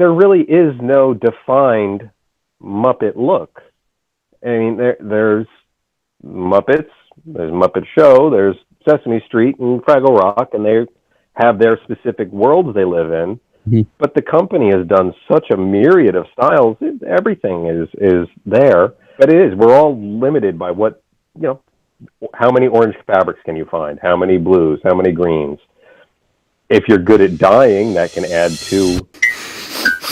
there really is no defined Muppet look. I mean, there's Muppets, there's Muppet Show, there's Sesame Street and Fraggle Rock, and they have their specific worlds they live in. Mm-hmm. But the company has done such a myriad of styles. Everything is there, but it is. We're all limited by what, how many orange fabrics can you find? How many blues? How many greens? If you're good at dyeing, that can add to.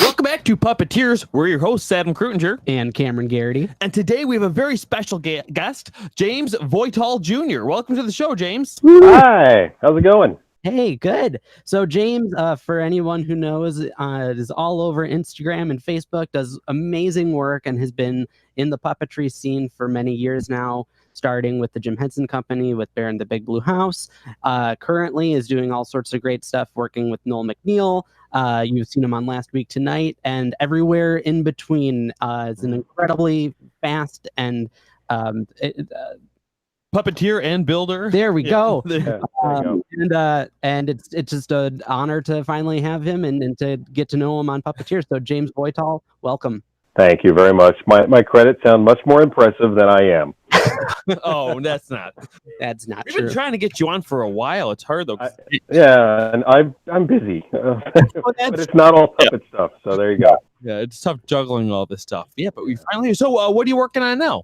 Welcome back to Puppeteers. We're your hosts, Adam Kreutinger and Cameron Garrity. And today we have a very special guest, James Wojtal Jr. Welcome to the show, James. Hi, how's it going? Hey, good. So James, for anyone who knows, is all over Instagram and Facebook, does amazing work, and has been in the puppetry scene for many years now, starting with the Jim Henson Company, with Bear in the Big Blue House. Currently is doing all sorts of great stuff, working with Noel McNeil. You've seen him on Last Week Tonight, and everywhere in between. It's an incredibly fast and puppeteer and builder. There we go. And it's just an honor to finally have him and to get to know him on Puppeteer. So James Wojtal, welcome. Thank you very much. My credits sound much more impressive than I am. Oh, that's not true. We've been trying to get you on for a while. It's hard though. And I'm busy, but it's not all puppet stuff. So there you go. Yeah, it's tough juggling all this stuff. Yeah, but we finally. So, what are you working on now?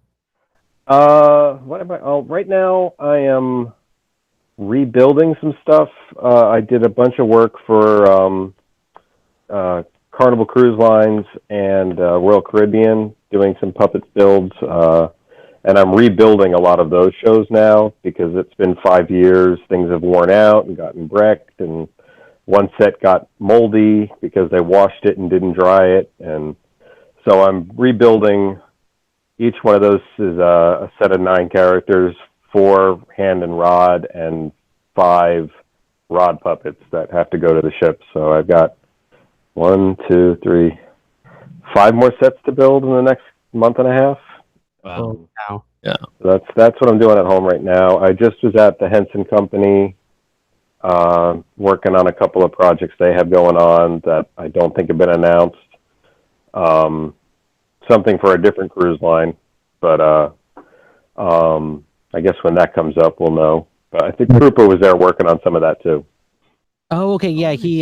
What am I? Oh, right now I am rebuilding some stuff. I did a bunch of work for Carnival Cruise Lines and Royal Caribbean, doing some puppets builds. And I'm rebuilding a lot of those shows now because it's been 5 years. Things have worn out and gotten wrecked, and one set got moldy because they washed it and didn't dry it. And so I'm rebuilding. Each one of those is a set of 9 characters, 4 hand and rod, and 5 rod puppets that have to go to the ship. So I've got 1, 2, 3, 5 more sets to build in the next month and a half. Wow. Yeah. So that's what I'm doing at home right now. I just was at the Henson Company, working on a couple of projects they have going on that I don't think have been announced. Something for a different cruise line, but I guess when that comes up, we'll know. But I think Krupa was there working on some of that too. Oh, okay. Yeah, he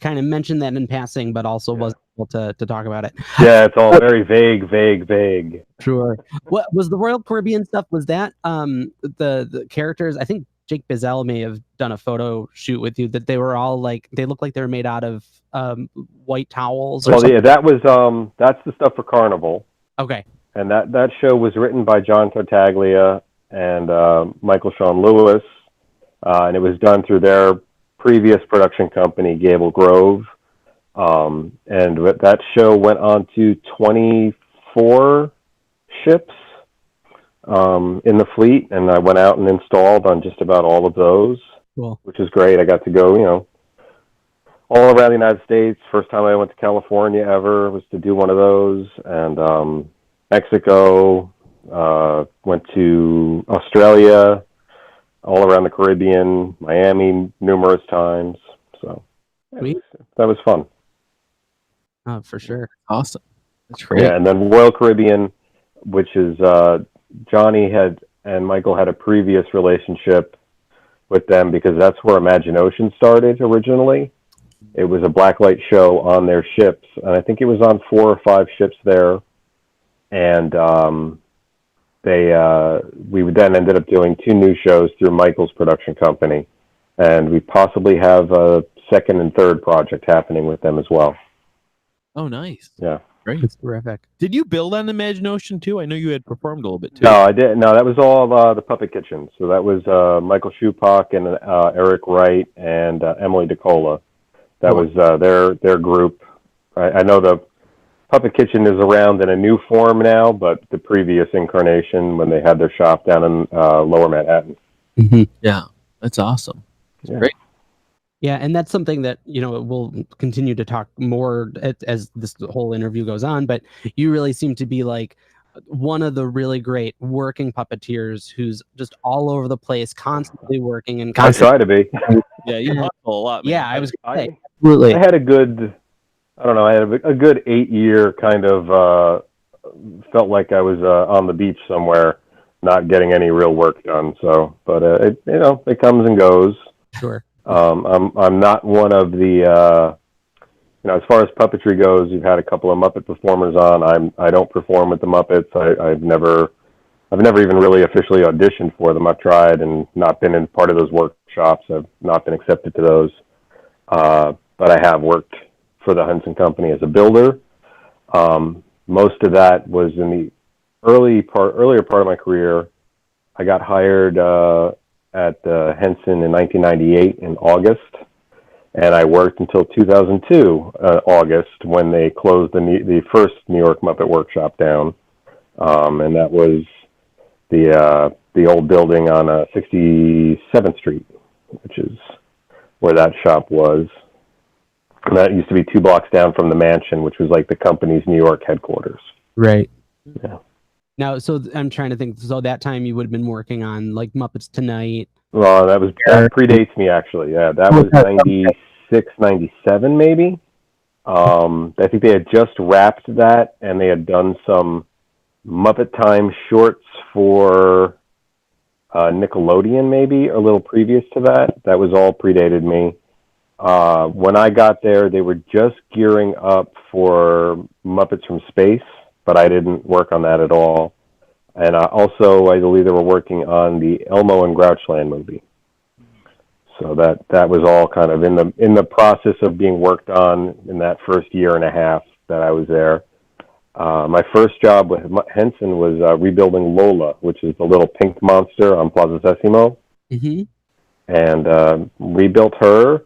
kind of mentioned that in passing, but also wasn't able to talk about it. Yeah, it's all very vague. Sure. What was the Royal Caribbean stuff? Was that the characters? I think Jake Bizzell may have done a photo shoot with you that they were all they looked like they were made out of white towels. Yeah, that was that's the stuff for Carnival. Okay. And that show was written by John Tartaglia and Michael Sean Lewis, and it was done through their previous production company, Gable Grove. And that show went on to 24 ships in the fleet, and I went out and installed on just about all of those. Cool. Which is great. I got to go, all around the United States. First time I went to California ever was to do one of those, and Mexico, went to Australia, all around the Caribbean, Miami numerous times. So that was fun. Oh, for sure. Awesome. That's great. Yeah, and then Royal Caribbean, which is Johnny and Michael had a previous relationship with them because that's where ImaginOcean started originally. It was a blacklight show on their ships, and I think it was on 4 or 5 ships there. And we then ended up doing 2 new shows through Michael's production company, and we possibly have a second and third project happening with them as well. Oh, nice. Yeah. Great. It's terrific. Did you build on ImaginOcean too? I know you had performed a little bit too. No, I didn't. No, that was all the Puppet Kitchen. So that was Michael Schupak and Eric Wright and Emily DeCola. That was their group. I know the Puppet Kitchen is around in a new form now, but the previous incarnation when they had their shop down in Lower Manhattan. Mm-hmm. Yeah, that's awesome. That's great. Yeah, and that's something that, we'll continue to talk more as this whole interview goes on, but you really seem to be one of the really great working puppeteers who's just all over the place, constantly working. I try to be. Yeah, you hustle a lot, man. Yeah, I was absolutely. I had a good I don't know. I had a good 8-year kind of felt like I was on the beach somewhere, not getting any real work done. So, but it comes and goes. Sure. I'm not one of the as far as puppetry goes. You've had a couple of Muppet performers on. I don't perform with the Muppets. I've never even really officially auditioned for them. I've tried and not been in part of those workshops. I've not been accepted to those. But I have worked for the Henson Company as a builder. Most of that was in the earlier part of my career. I got hired at Henson in 1998 in August, and I worked until 2002 August, when they closed the first New York Muppet Workshop down, and that was the old building on 67th Street, which is where that shop was. And that used to be 2 blocks down from the mansion, which was like the company's New York headquarters. Right. Yeah. Now, so I'm trying to think. So that time you would have been working on like Muppets Tonight. Well, that predates me, actually. Yeah, that was 96, 97 maybe. I think they had just wrapped that, and they had done some Muppet Time shorts for Nickelodeon, maybe a little previous to that. That was all predated me. When I got there, they were just gearing up for Muppets from Space, but I didn't work on that at all. And also, I believe they were working on the Elmo and Grouchland movie. So that was all kind of in the process of being worked on in that first year and a half that I was there. My first job with Henson was rebuilding Lola, which is the little pink monster on Plaza Sesamo. Mm-hmm. And rebuilt her.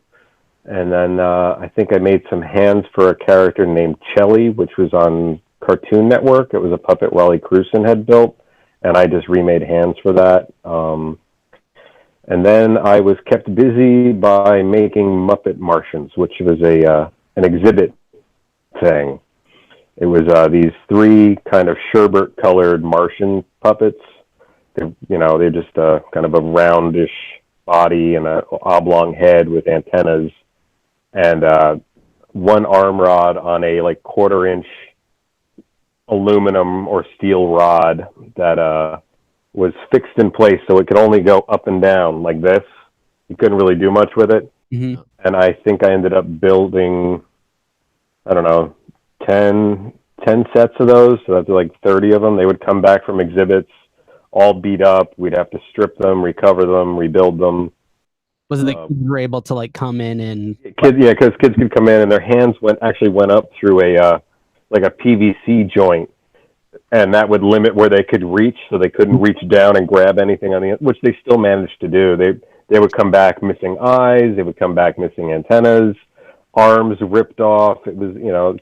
And then I think I made some hands for a character named Chelly, which was on Cartoon Network. It was a puppet Wally Cruson had built, and I just remade hands for that. And then I was kept busy by making Muppet Martians, which was an exhibit thing. It was these 3 kind of sherbet-colored Martian puppets. They're just kind of a roundish body and an oblong head with antennas, and 1 arm rod on a 1/4-inch aluminum or steel rod that was fixed in place, so it could only go up and down like this. You couldn't really do much with it. Mm-hmm. And I think I ended up building, I don't know, 10 sets of those. So that's like 30 of them. They would come back from exhibits all beat up. We'd have to strip them, recover them, rebuild them. Was it the kids were able to come in and kids? Yeah, because kids could come in and their hands went up through a PVC joint, and that would limit where they could reach, so they couldn't reach down and grab anything on the, which they still managed to do. They would come back missing eyes. They would come back missing antennas, arms ripped off. It was,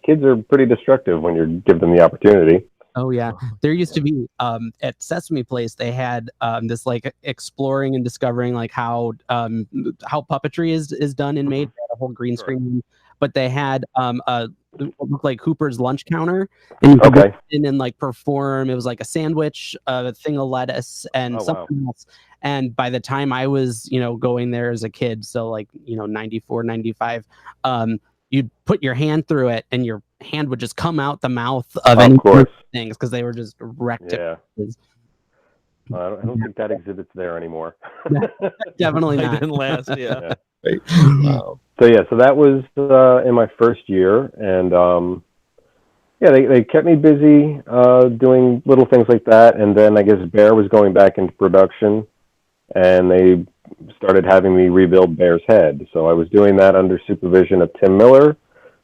kids are pretty destructive when you give them the opportunity. Oh yeah, there used to be at Sesame Place they had this exploring and discovering how puppetry is done and made. They had a whole green screen, but they had what looked like Hooper's lunch counter, and you could go in and perform. It was like a sandwich, a thing of lettuce, and something else. And by the time I was going there as a kid, so 94, 95, you'd put your hand through it and your hand would just come out the mouth of any things because they were just wrecked. Yeah. I don't think that exhibit's there anymore. Definitely not. It didn't last. Yeah. Wow. So that was in my first year, and they kept me busy doing little things like that. And then I guess Bear was going back into production, and they started having me rebuild Bear's head. So I was doing that under supervision of Tim Miller,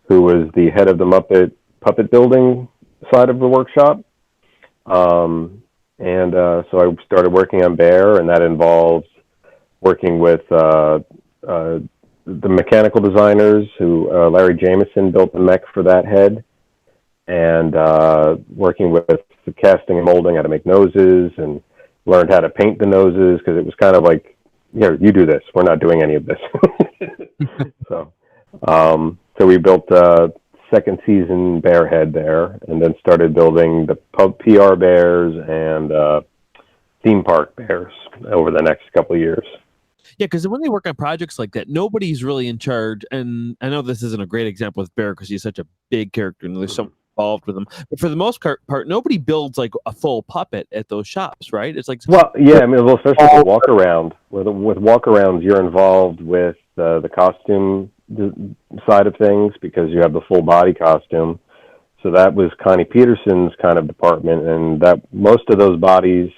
who was the head of the Muppet puppet building side of the workshop. So I started working on Bear, and that involves working with the mechanical designers who Larry Jameson built the mech for that head, and working with the casting and molding, how to make noses, and learned how to paint the noses, because it was kind of like, here, you do this. We're not doing any of this. So we built second season Bear head there, and then started building the PR bears and theme park bears over the next couple of years. Yeah, because when they work on projects like that, nobody's really in charge. And I know this isn't a great example with Bear because he's such a big character and there's so much involved with him. But for the most part, nobody builds like a full puppet at those shops, right? It's like, Well, yeah, I mean, well, especially with walk around. With walk arounds, you're involved with the costume side of things because you have the full body costume. So that was Connie Peterson's kind of department, and that most of those bodies.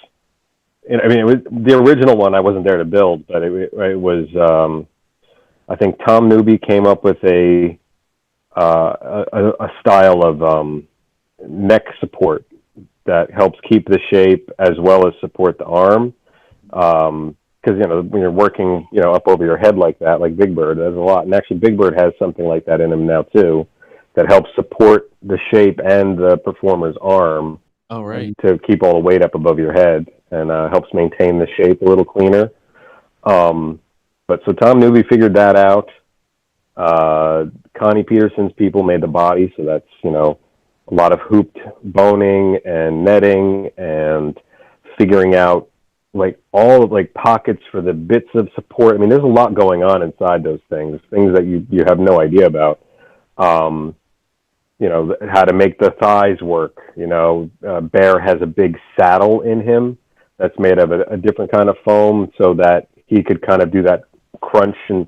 And, I mean, it was the original one. I wasn't there to build, but it was. I think Tom Newby came up with a style of neck support that helps keep the shape as well as support the arm. Because when you're working up over your head like that, like Big Bird, there's a lot. And actually, Big Bird has something like that in him now too, that helps support the shape and the performer's arm. oh right, To keep all the weight up above your head and helps maintain the shape a little cleaner. But so Tom Newby figured that out. Connie Peterson's people made the body, so that's a lot of hooped boning and netting and figuring out like all of like pockets for the bits of support. I mean, there's a lot going on inside those things that you have no idea about. How to make the thighs work. Bear has a big saddle in him that's made of a different kind of foam so that he could kind of do that crunch and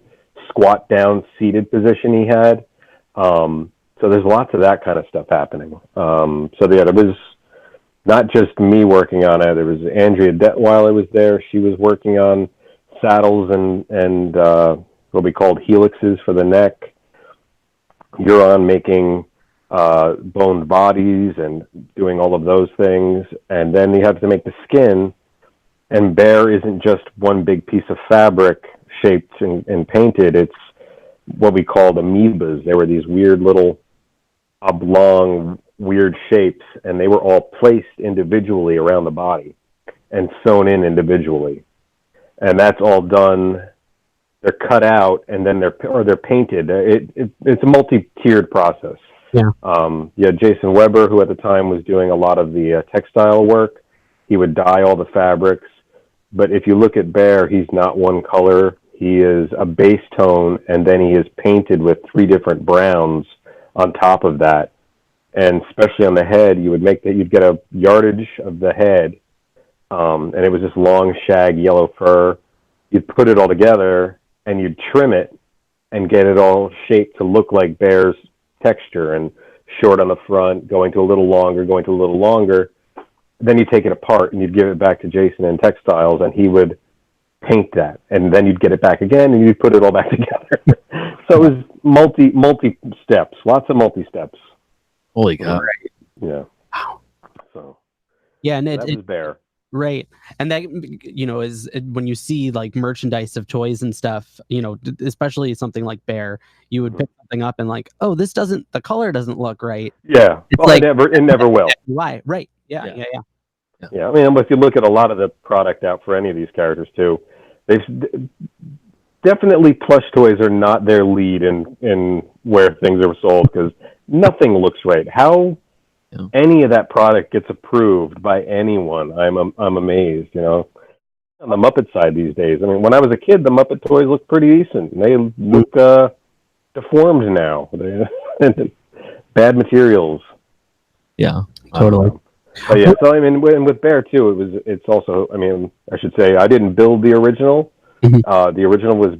squat down seated position he had. So there's lots of that kind of stuff happening. There was not just me working on it. There was Andrea Detweiler was there. She was working on saddles and what we called helixes for the neck. Huron making boned bodies and doing all of those things. And then you have to make the skin. And Bear isn't just one big piece of fabric shaped and painted. It's what we called amoebas. They were these weird little oblong, weird shapes, and they were all placed individually around the body and sewn in individually. And that's all done. They're cut out and then they're painted. It's a multi-tiered process. Yeah. Jason Weber, who at the time was doing a lot of the textile work, he would dye all the fabrics. But if you look at Bear, he's not one color. He is a base tone, and then he is painted with 3 different browns on top of that. And especially on the head, you'd get a yardage of the head, and it was this long shag yellow fur. You'd put it all together, and you'd trim it and get it all shaped to look like Bear's texture, and short on the front, going to a little longer. Then you take it apart and you'd give it back to Jason in textiles, and he would paint that, and then you'd get it back again and you'd put it all back together. So it was multi steps, lots of multi steps. holy god, right. Yeah. Wow. So yeah, and that was Bear. Right. And that, is when you see like merchandise of toys and stuff, especially something like Bear, you would pick something up and like, oh, the color doesn't look right. Yeah. It never will. Why? Right. Yeah. I mean, if you look at a lot of the product out for any of these characters too, they've definitely plush toys are not their lead in where things are sold because nothing looks right. How any of that product gets approved by anyone, I'm amazed. On the Muppet side these days, I mean, when I was a kid, the Muppet toys looked pretty decent. They look deformed now. Bad materials. Yeah, totally. But yeah, so I mean, with Bear too, it's also. I mean, I should say I didn't build the original. Mm-hmm. The original was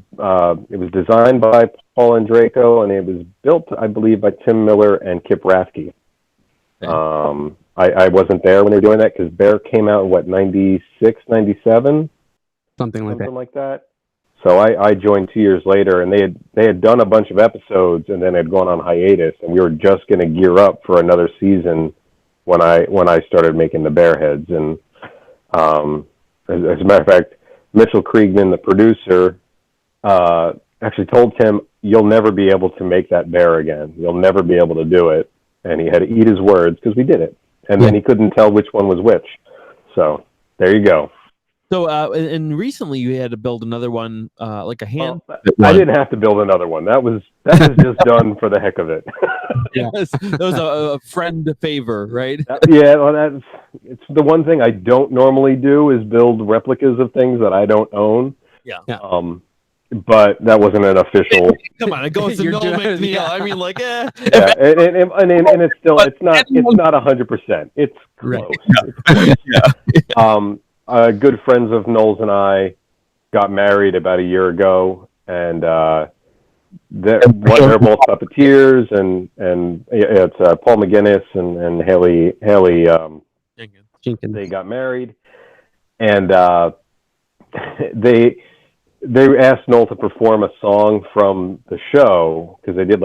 designed by Paul Andreyko, and it was built, I believe, by Tim Miller and Kip Rathke. Okay. I wasn't there when they were doing that because Bear came out in 96, 97? Something like that. So I joined 2 years later, and they had done a bunch of episodes, and then had gone on hiatus, and we were just going to gear up for another season when I started making the Bear heads. And as a matter of fact, Mitchell Kriegman, the producer, actually told Tim, "You'll never be able to make that Bear again. You'll never be able to do it." And he had to eat his words because we did it. And then he couldn't tell which one was which. So there you go. So, and recently you had to build another one, like a hand. I didn't have to build another one. That was just done for the heck of it. Yes, that was a friend favor, right? It's the one thing I don't normally do is build replicas of things that I don't own. But that wasn't an official. Come on, it goes to You're Noel doing- McNeil. yeah. I mean, like, Yeah, and it's still it's not 100%. It's close. Right. It's close. Good friends of Noel's and I got married about a year ago, and they're both puppeteers, and it's Paul McGinnis and Haley. Jenkins. They got married, and they asked Noel to perform a song from the show because they did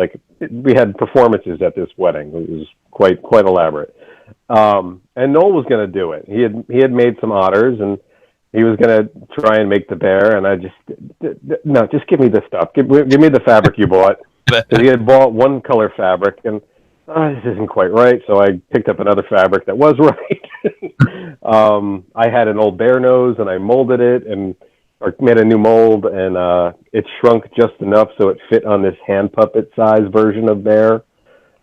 we had performances at this wedding. It was quite elaborate. And Noel was going to do it. He had made some otters, and he was going to try and make the bear. And I just give me the stuff. Give me the fabric you bought. Because he had bought one color fabric, and this isn't quite right. So I picked up another fabric that was right. I had an old bear nose, and I molded it or made a new mold, and it shrunk just enough so it fit on this hand puppet size version of bear.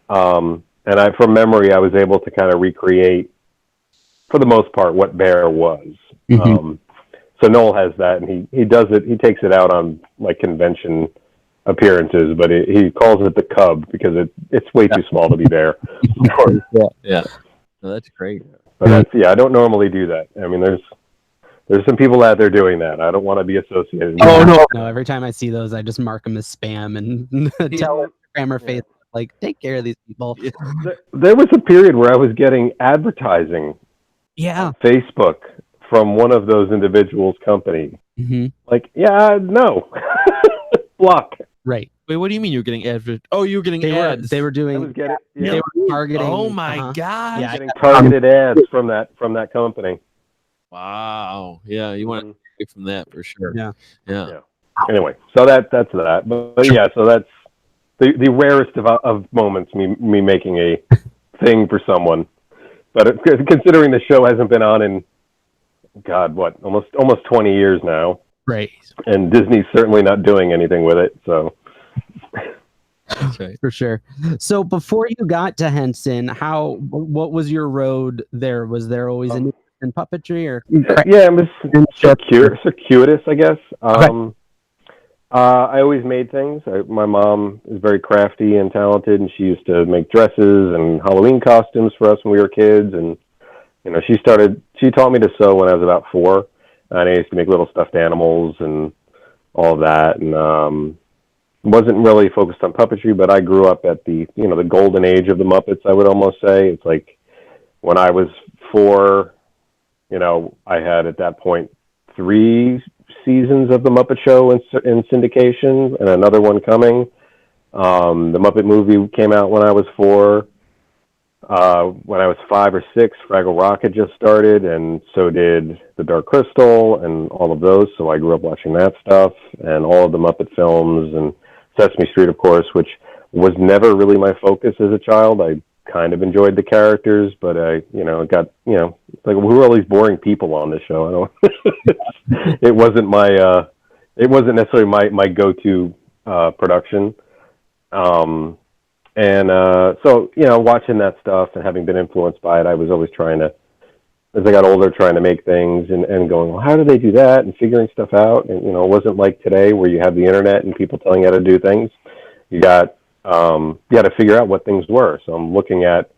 And from memory, I was able to kind of recreate, for the most part, what bear was. Mm-hmm. So Noel has that, and he does it. He takes it out on convention appearances, but he calls it the cub because it's way too small to be bear. Of course, yeah. No, that's great. But I don't normally do that. I mean, there's some people out there doing that. I don't want to be associated with Oh no! Every time I see those, I just mark them as spam and tell Instagram or Facebook, take care of these people. There was a period where I was getting advertising on Facebook from one of those individuals' company. Mm-hmm. No. Block. Right. Wait, what do you mean you're getting ads? Oh, you were getting ads. They were doing. They were targeting. Oh my god! Yeah, getting targeted ads from that company. Wow. Yeah, you want to get from that for sure. Yeah. Anyway, so that's that. But yeah, so that's the rarest of moments. Me making a thing for someone, but considering the show hasn't been on in almost 20 years now. Right. And Disney's certainly not doing anything with it, so. That's right. For sure. So before you got to Henson, what was your road there? Was there always an in puppetry or? Yeah, it was circuitous, I guess. I always made things. My mom is very crafty and talented, and she used to make dresses and Halloween costumes for us when we were kids. And she taught me to sew when I was about 4. And I used to make little stuffed animals and all of that, and wasn't really focused on puppetry. But I grew up at the the golden age of the Muppets. I would almost say it's like when I was 4, I had at that point 3 seasons of the Muppet Show in syndication, and another one coming. The Muppet movie came out when I was 4. When I was 5 or 6, Fraggle Rock had just started, and so did The Dark Crystal and all of those. So I grew up watching that stuff and all of the Muppet films and Sesame Street, of course, which was never really my focus as a child. I kind of enjoyed the characters, but who are all these boring people on this show? It wasn't necessarily my go-to production. So, watching that stuff and having been influenced by it, I was always as I got older, trying to make things and going, well, how do they do that? And figuring stuff out. And, it wasn't like today where you have the internet and people telling you how to do things. You had to figure out what things were. So I'm looking at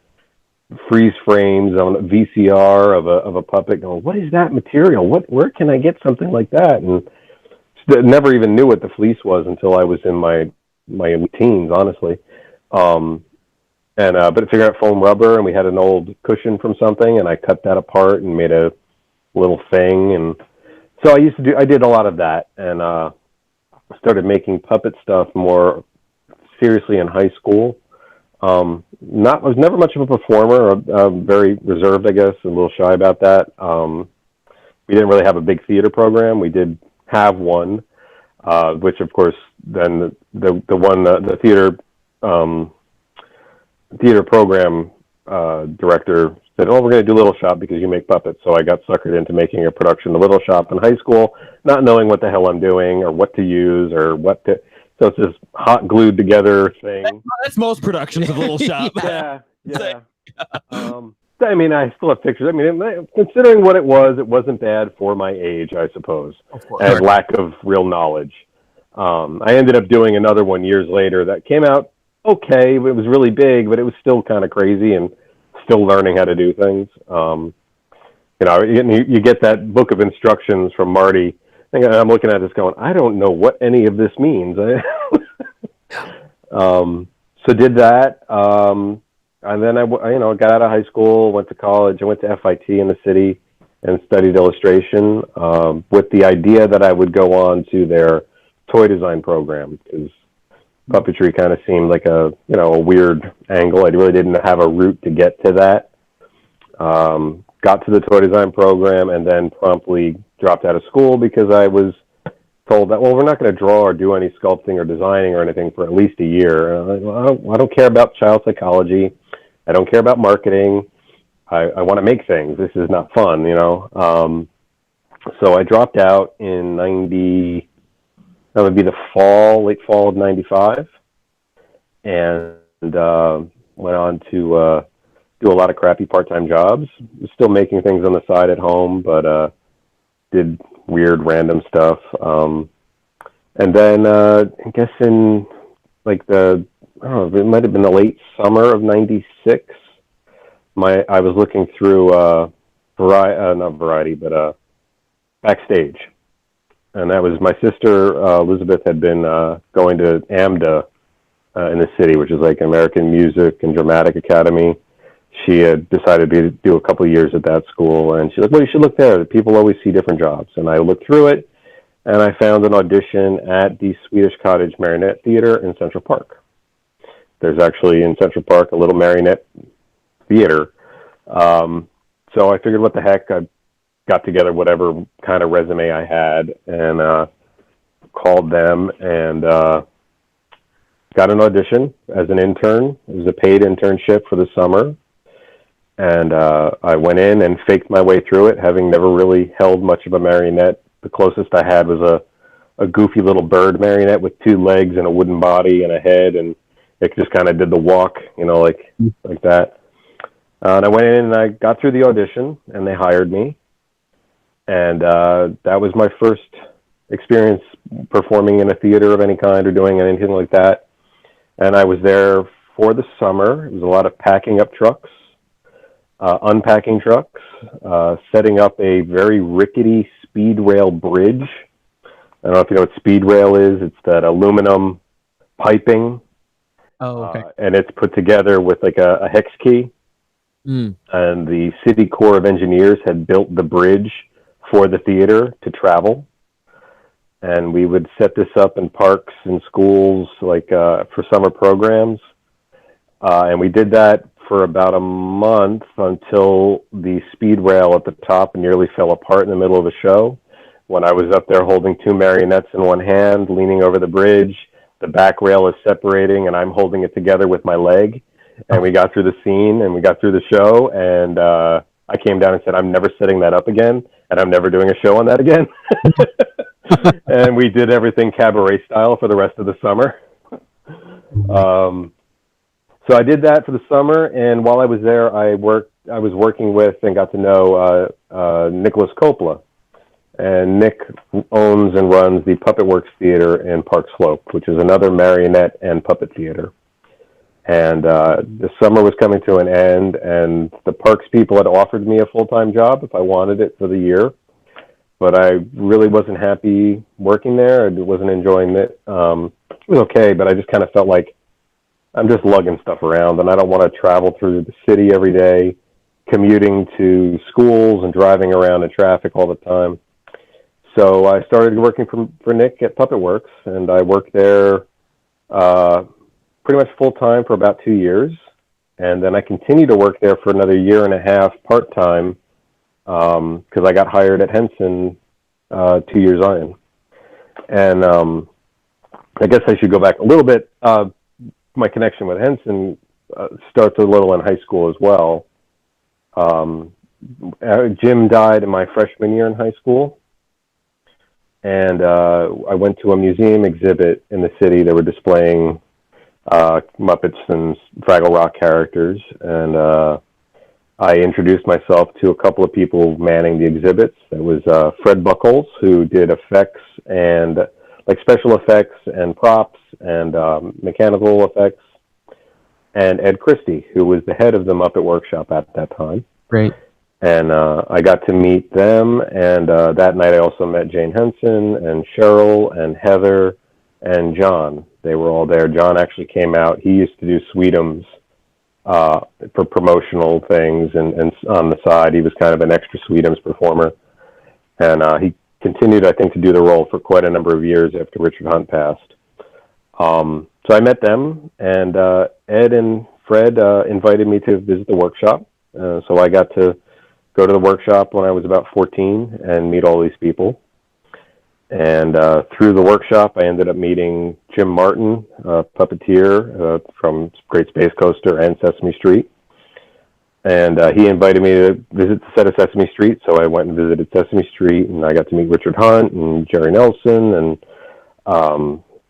freeze frames on a VCR of a puppet going, what is that material? Where can I get something like that? And never even knew what the fleece was until I was in my teens, honestly. But figured out foam rubber, and we had an old cushion from something, and I cut that apart and made a little thing. And so I did a lot of that, and started making puppet stuff more seriously in high school. I was never much of a performer, very reserved, I guess, a little shy about that. We didn't really have a big theater program. We did have one, which of course then the theater program director said, we're going to do Little Shop because you make puppets. So I got suckered into making a production of Little Shop in high school, not knowing what the hell I'm doing or what to use or so it's this hot glued together thing. That's most productions of Little Shop. Yeah. I mean, I still have pictures. I mean, considering what it wasn't bad for my age, I suppose, Of course. and lack of real knowledge. I ended up doing another one years later that came out okay. It was really big, but it was still kind of crazy and still learning how to do things. You get that book of instructions from Marty, and I'm looking at this going, I don't know what any of this means. So did that, and then I got out of high school, went to college, I went to FIT in the city and studied illustration with the idea that I would go on to their toy design program, because puppetry kind of seemed like a weird angle. I really didn't have a route to get to that. Got to the toy design program and then promptly dropped out of school because I was told that, well, we're not going to draw or do any sculpting or designing or anything for at least a year. And I'm like, well, I don't care about child psychology. I don't care about marketing. I want to make things. This is not fun, So I dropped out in that would be the late fall of 95, and went on to do a lot of crappy part-time jobs. Was still making things on the side at home, but did weird random stuff. And then I guess in it might have been the late summer of 96, I was looking through not Variety, but Backstage. And that was my sister, Elizabeth, had been going to AMDA in the city, which is like American Music and Dramatic Academy. She had decided to do a couple of years at that school, and she's like, well, you should look there. People always see different jobs. And I looked through it, and I found an audition at the Swedish Cottage Marionette Theater in Central Park. There's actually in Central Park a little marionette theater. So I figured, what the heck, I got together whatever kind of resume I had and called them and got an audition as an intern. It was a paid internship for the summer. And I went in and faked my way through it, having never really held much of a marionette. The closest I had was a goofy little bird marionette with 2 legs and a wooden body and a head, and it just kind of did the walk, like that. And I went in and I got through the audition, and they hired me. And that was my first experience performing in a theater of any kind or doing anything like that. And I was there for the summer. It was a lot of packing up trucks, unpacking trucks, setting up a very rickety speed rail bridge. I don't know if you know what speed rail is. It's that aluminum piping. Oh, okay. And it's put together with like a hex key. And the City Corps of Engineers had built the bridge for the theater to travel. And we would set this up in parks and schools, for summer programs. And we did that for about a month until the speed rail at the top nearly fell apart in the middle of the show. When I was up there holding 2 marionettes in one hand, leaning over the bridge, the back rail is separating and I'm holding it together with my leg. And we got through the scene and we got through the show, and I came down and said, I'm never setting that up again, and I'm never doing a show on that again. And we did everything cabaret style for the rest of the summer. So I did that for the summer, and while I was there, I was working with and got to know Nicholas Coppola. And Nick owns and runs the Puppet Works Theater in Park Slope, which is another marionette and puppet theater. And the summer was coming to an end, and the Parks people had offered me a full-time job if I wanted it for the year. But I really wasn't happy working there. I wasn't enjoying it. It was okay, but I just kind of felt like I'm just lugging stuff around, and I don't want to travel through the city every day, commuting to schools and driving around in traffic all the time. So I started working for Nick at Puppet Works, and I worked there pretty much full-time for about 2 years. And then I continued to work there for another year and a half part-time because I got hired at Henson 2 years on. And I guess I should go back a little bit. My connection with Henson starts a little in high school as well. Jim died in my freshman year in high school. And I went to a museum exhibit in the city. They were displaying Muppets and Fraggle Rock characters. And I introduced myself to a couple of people manning the exhibits. It was Fred Buckles, who did effects and like special effects and props and mechanical effects, and Ed Christie, who was the head of the Muppet Workshop at that time. Great. And I got to meet them, and that night I also met Jane Henson and Cheryl and Heather and John. They were all there. John actually came out. He used to do Sweetums for promotional things, and on the side he was kind of an extra Sweetums performer. And he continued, I think, to do the role for quite a number of years after Richard Hunt passed. So I met them, and Ed and Fred invited me to visit the workshop. So I got to go to the workshop when I was about 14 and meet all these people. And through the workshop, I ended up meeting Jim Martin, puppeteer from Great Space Coaster and Sesame Street. And he invited me to visit the set of Sesame Street, so I went and visited Sesame Street, and I got to meet Richard Hunt and Jerry Nelson and,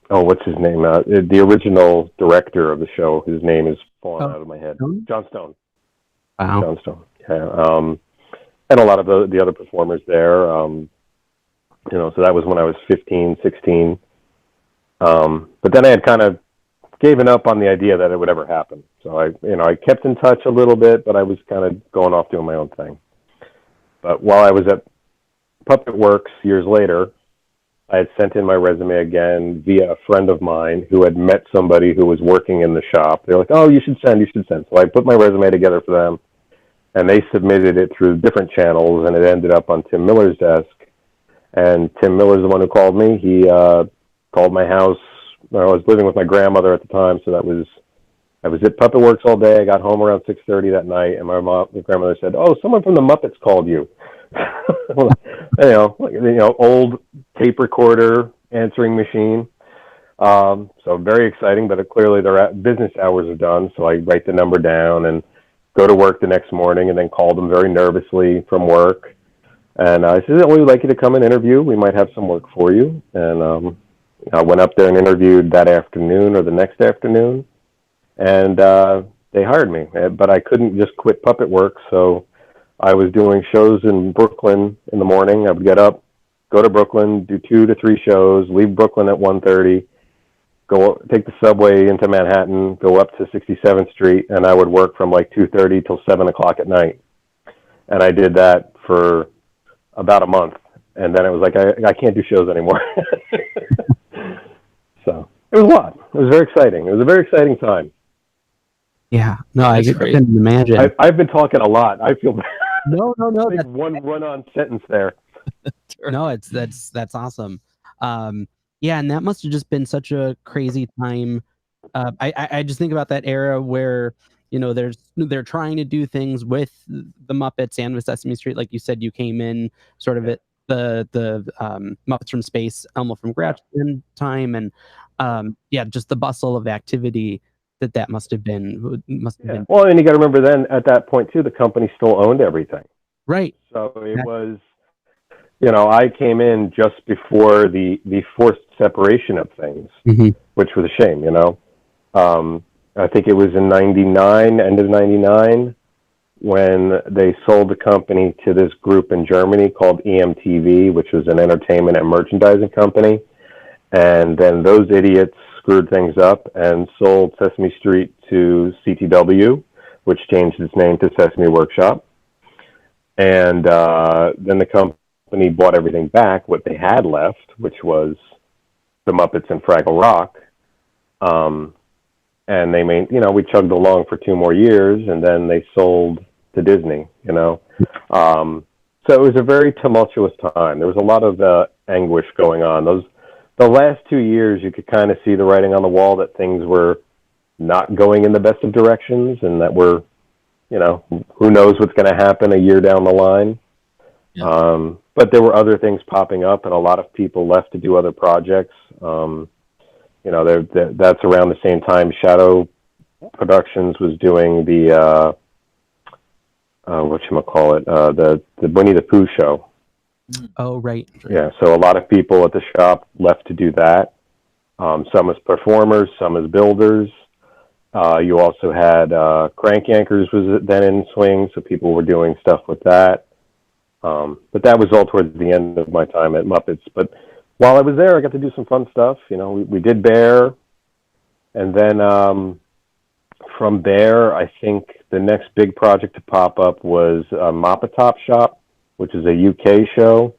what's his name? The original director of the show, his name is falling out of my head. John Stone. Wow. John Stone, yeah. And a lot of the other performers there. So that was when I was 15, 16. But then I had kind of given up on the idea that it would ever happen. So I kept in touch a little bit, but I was kind of going off doing my own thing. But while I was at Puppet Works years later, I had sent in my resume again via a friend of mine who had met somebody who was working in the shop. They were like, "Oh, you should send. So I put my resume together for them, and they submitted it through different channels, and it ended up on Tim Miller's desk. And Tim Miller's the one who called me. He called my house. I was living with my grandmother at the time, so I was at Puppet Works all day. I got home around 6:30 that night, and my grandmother said, "Oh, someone from the Muppets called you." Old tape recorder, answering machine. So very exciting, but clearly their business hours are done. So I write the number down and go to work the next morning, and then call them very nervously from work. And I said, "We would like you to come and interview. We might have some work for you." And I went up there and interviewed that afternoon or the next afternoon, and they hired me. But I couldn't just quit Puppet Works, so I was doing shows in Brooklyn in the morning. I would get up, go to Brooklyn, do 2 to 3 shows, leave Brooklyn at 1:30, go take the subway into Manhattan, go up to 67th Street, and I would work from like 2:30 till 7 o'clock at night. And I did that for about a month, and then it was like, I can't do shows anymore. So it was a lot. It was very exciting. It was a very exciting time. Yeah, no, I couldn't imagine. I've been talking a lot. I feel bad. No. That's one run-on sentence there. No, that's awesome. Yeah, and that must have just been such a crazy time. I just think about that era where they're trying to do things with the Muppets and with Sesame Street. Like you said, you came in sort of at the Muppets from Space, Elmo from Grouchland time, and just the bustle of activity that must have been. Been. Well, and you got to remember then at that point too, the company still owned everything. Right. So it was, I came in just before the forced separation of things, which was a shame. I think it was in '99, end of '99, when they sold the company to this group in Germany called EMTV, which was an entertainment and merchandising company. And then those idiots screwed things up and sold Sesame Street to CTW, which changed its name to Sesame Workshop. And then the company bought everything back, what they had left, which was the Muppets and Fraggle Rock. And they we chugged along for 2 more years, and then they sold to Disney, So it was a very tumultuous time. There was a lot of anguish going on. The last 2 years, you could kind of see the writing on the wall that things were not going in the best of directions, and that we're, who knows what's going to happen a year down the line. Yeah. But there were other things popping up, and a lot of people left to do other projects. That's around the same time Shadow Productions was doing the the Winnie the Pooh show. Oh, right. Yeah, so a lot of people at the shop left to do that. Some as performers, some as builders. You also had Crank Yankers was then in swing, so people were doing stuff with that. But that was all towards the end of my time at Muppets. But while I was there, I got to do some fun stuff. You know, we did Bear, and then from Bear, I think the next big project to pop up was Mopatop Shop, which is a UK show,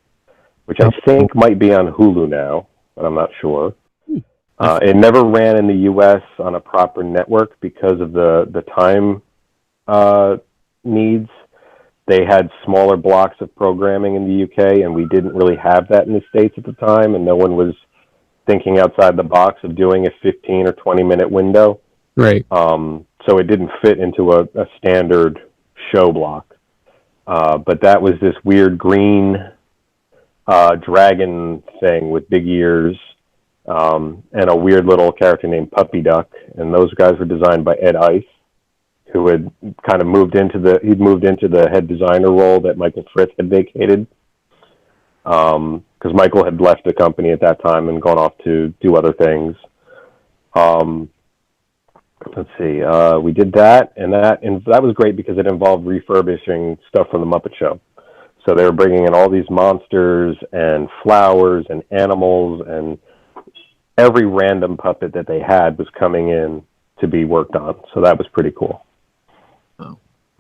which I think might be on Hulu now, but I'm not sure. It never ran in the U.S. on a proper network because of the time needs. They had smaller blocks of programming in the UK, and we didn't really have that in the States at the time, and no one was thinking outside the box of doing a 15 or 20-minute window. Right. So it didn't fit into a standard show block. But that was this weird green dragon thing with big ears, and a weird little character named Puppy Duck, and those guys were designed by Ed Ice, who had kind of moved into the head designer role that Michael Fritz had vacated, because Michael had left the company at that time and gone off to do other things. Let's see, we did that, and that was great because it involved refurbishing stuff from the Muppet Show. So they were bringing in all these monsters and flowers and animals, and every random puppet that they had was coming in to be worked on. So that was pretty cool. Oh,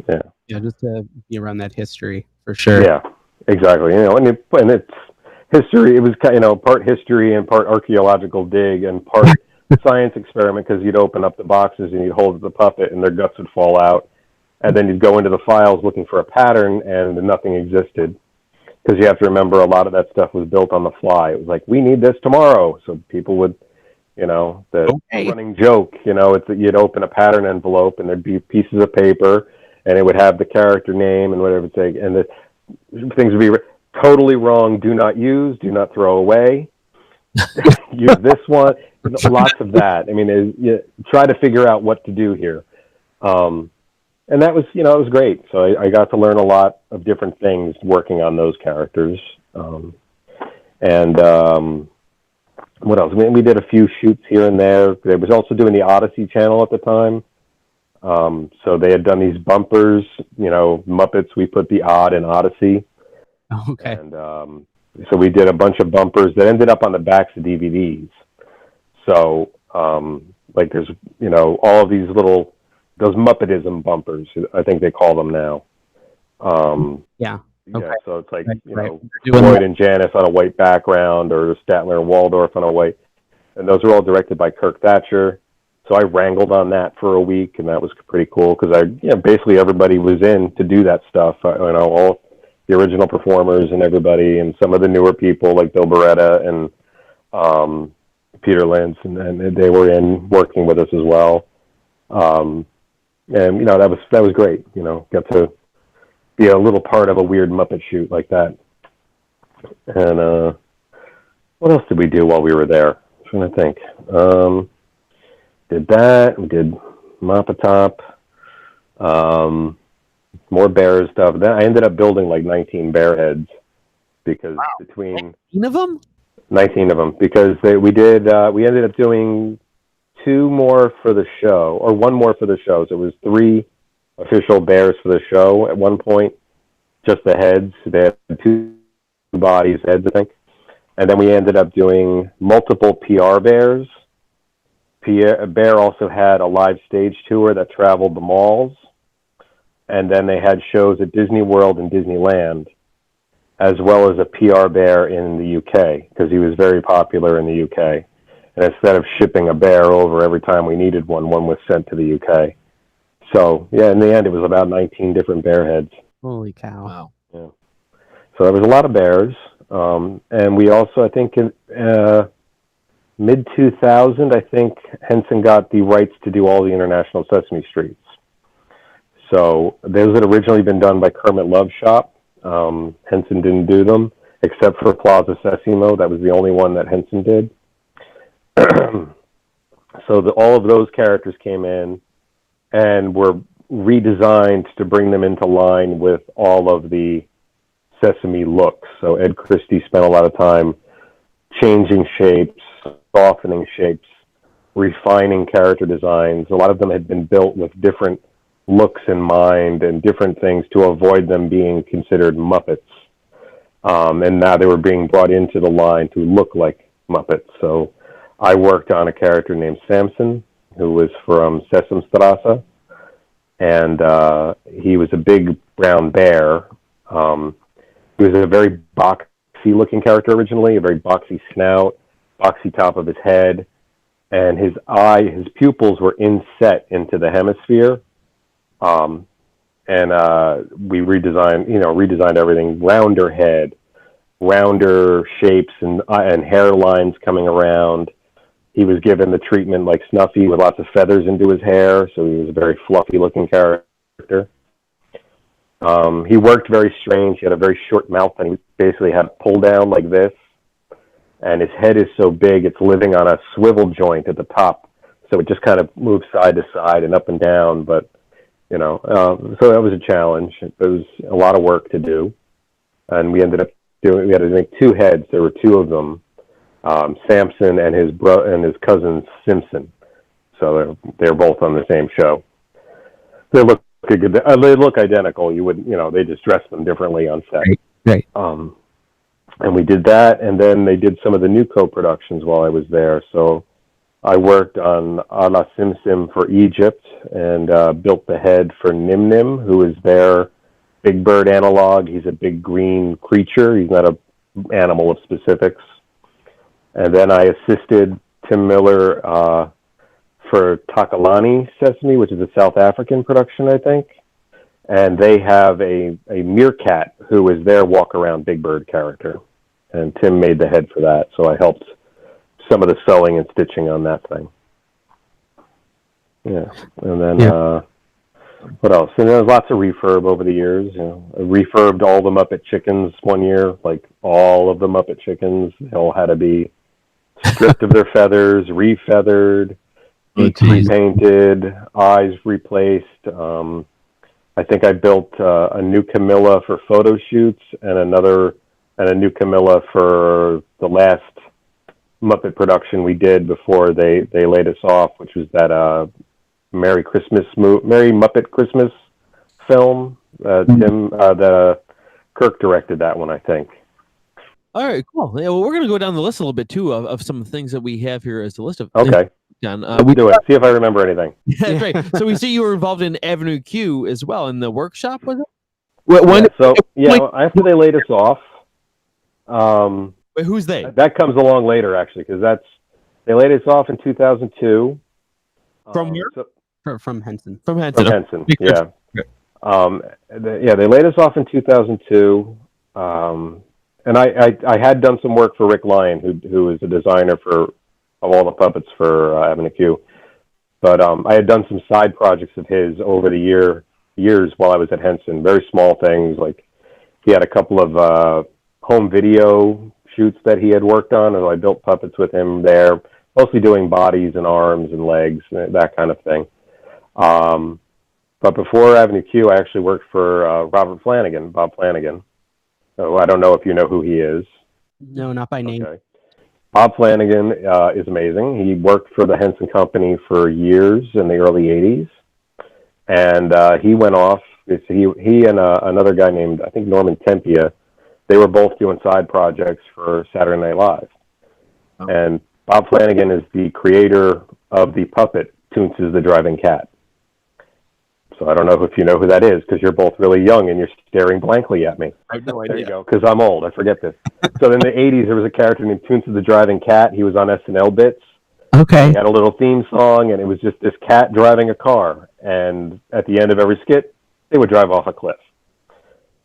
yeah, just to be around that history for sure. Yeah, exactly. You know, and it's history. It was part history and part archaeological dig and part science experiment, because you'd open up the boxes and you'd hold the puppet and their guts would fall out, and then you'd go into the files looking for a pattern and nothing existed, because you have to remember a lot of that stuff was built on the fly. It was like, we need this tomorrow, so people would, the running joke, it's that you'd open a pattern envelope and there'd be pieces of paper and it would have the character name and whatever it's like, and the things would be totally wrong. Do not use, do not throw away. Use this one. Lots of that. I mean, you try to figure out what to do here. And that was, it was great. So I got to learn a lot of different things working on those characters. What else? I mean, we did a few shoots here and there. They was also doing the Odyssey channel at the time. So they had done these bumpers, Muppets. We put the odd in Odyssey. Okay. And so we did a bunch of bumpers that ended up on the backs of DVDs. So, like there's, all of these those Muppetism bumpers, I think they call them now. Yeah. Okay. Yeah, so it's like, Right. Floyd and Janice on a white background, or Statler and Waldorf on a white. And those were all directed by Kirk Thatcher. So I wrangled on that for a week, and that was pretty cool, because basically everybody was in to do that stuff. All the original performers and everybody, and some of the newer people like Bill Beretta and Peter Lentz, and they were in working with us as well. And that was great. Got to be a little part of a weird Muppet shoot like that. And what else did we do while we were there? I'm trying to think. Did that. We did Mopatop. More bear stuff. Then I ended up building like 19 bear heads, because between 19 of them? 19 of them, because we ended up doing 2 more for the show, or 1 more for the show. So it was 3 official bears for the show at one point, just the heads. They had 2 bodies, heads, I think. And then we ended up doing multiple PR bears. Bear also had a live stage tour that traveled the malls. And then they had shows at Disney World and Disneyland, as well as a PR bear in the UK, because he was very popular in the UK. And instead of shipping a bear over every time we needed one was sent to the UK. So, yeah, in the end, it was about 19 different bear heads. Holy cow. Wow. Yeah. So there was a lot of bears. And we also, I think, in mid-2000, I think Henson got the rights to do all the international Sesame Streets. So those had originally been done by Kermit Love Shop. Henson didn't do them, except for Plaza Sesamo. That was the only one that Henson did. So all of those characters came in and were redesigned to bring them into line with all of the Sesame looks. So Ed Christie spent a lot of time changing shapes, softening shapes, refining character designs. A lot of them had been built with different looks in mind and different things to avoid them being considered Muppets. And now they were being brought into the line to look like Muppets. So I worked on a character named Samson, who was from Sesame Street, and he was a big brown bear. He was a very boxy-looking character originally, a very boxy snout, boxy top of his head, and his pupils were inset into the hemisphere. And we redesigned everything, rounder head, rounder shapes and hairlines coming around. He was given the treatment like Snuffy with lots of feathers into his hair, so he was a very fluffy looking character. He worked very strange. He had a very short mouth, and he basically had a pull down like this. And his head is so big, it's living on a swivel joint at the top. So it just kind of moves side to side and up and down. But, so that was a challenge. It was a lot of work to do. And we ended up we had to make two heads. There were two of them, Samson and his cousin Simpson. So they're both on the same show. They look good. They look identical. You wouldn't, they just dress them differently on set. Right. And we did that, and then they did some of the new co-productions while I was there. So I worked on A La Sim Sim for Egypt and built the head for Nim Nim, who is their Big Bird analog. He's a big green creature. He's not an animal of specifics. And then I assisted Tim Miller for Takalani Sesame, which is a South African production, I think. And they have a meerkat who is their walk-around Big Bird character. And Tim made the head for that, so I helped some of the sewing and stitching on that thing. Yeah, and then what else? And there was lots of refurb over the years. I refurbed all the Muppet Chickens one year, like all of the Muppet Chickens. They all had to be stripped of their feathers, refeathered, repainted, eyes replaced. I think I built a new Camilla for photo shoots and a new Camilla for the last Muppet production we did before they laid us off, which was that Merry Muppet Christmas film. Kirk directed that one, I think. All right, cool. Yeah, well, we're going to go down the list a little bit too of some of the things that we have here as the list of. Okay. Done. We do it. See if I remember anything. That's right. So we see you were involved in Avenue Q as well in the workshop, was it? After they laid us off. Wait, who's they? That comes along later, actually, because they laid us off in 2002. From where? From Henson. From Henson. From Henson, yeah. They laid us off in 2002. And I had done some work for Rick Lyon, who is a designer of all the puppets for Avenue Q. But I had done some side projects of his over the years while I was at Henson. Very small things, like he had a couple of home video shoots that he had worked on, and I built puppets with him there, mostly doing bodies and arms and legs, that kind of thing. But before Avenue Q, I actually worked for Bob Flanagan. So I don't know if you know who he is. No, not by name. Okay. Bob Flanagan is amazing. He worked for the Henson Company for years in the early 80s. And he went off. He and another guy named, I think, Norman Tempia, they were both doing side projects for Saturday Night Live. Oh. And Bob Flanagan is the creator of the puppet Toonces the Driving Cat. So I don't know if you know who that is, because you're both really young and you're staring blankly at me. I have no idea. There you go, because I'm old. I forget this. So in the 80s, there was a character named Toonces the Driving Cat. He was on SNL bits. Okay. He had a little theme song, and it was just this cat driving a car. And at the end of every skit, they would drive off a cliff.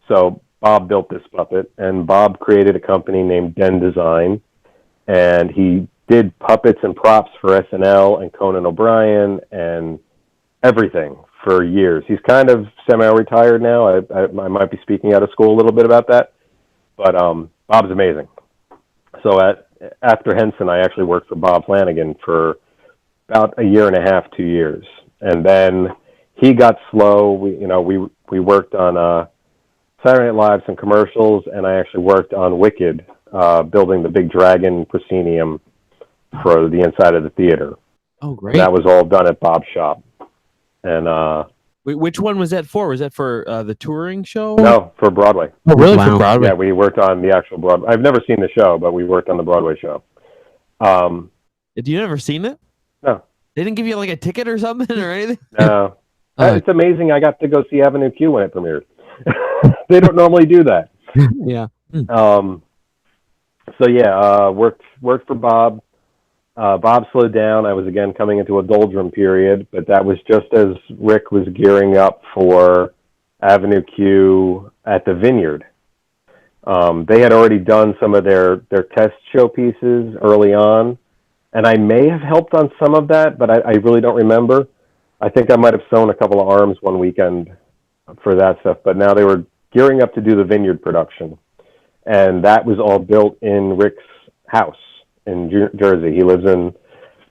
So Bob built this puppet, and Bob created a company named Den Design, and he did puppets and props for SNL and Conan O'Brien and everything for years. He's kind of semi-retired now. I might be speaking out of school a little bit about that, but Bob's amazing. So after Henson, I actually worked for Bob Flanagan for about a year and a half, 2 years, and then he got slow. We worked on Saturday Night Live, some commercials, and I actually worked on Wicked, building the big dragon proscenium for the inside of the theater. Oh, great. And that was all done at Bob's shop. And Which one was that for? Was that for the touring show? no, for Broadway. Oh, really? Wow. For Broadway? Yeah, we worked on the actual Broadway. I've never seen the show, but we worked on the Broadway show. Did you never seen it? No. They didn't give you like a ticket or something or anything? No. It's amazing. I got to go see Avenue Q when it premiered. They don't normally do that. Yeah. So yeah, worked for Bob. Bob slowed down. I was again coming into a doldrum period, but that was just as Rick was gearing up for Avenue Q at the Vineyard. They had already done some of their test showpieces early on, and I may have helped on some of that, but I really don't remember. I think I might have sewn a couple of arms one weekend for that stuff, but now they were gearing up to do the Vineyard production. And that was all built in Rick's house in Jersey. He lives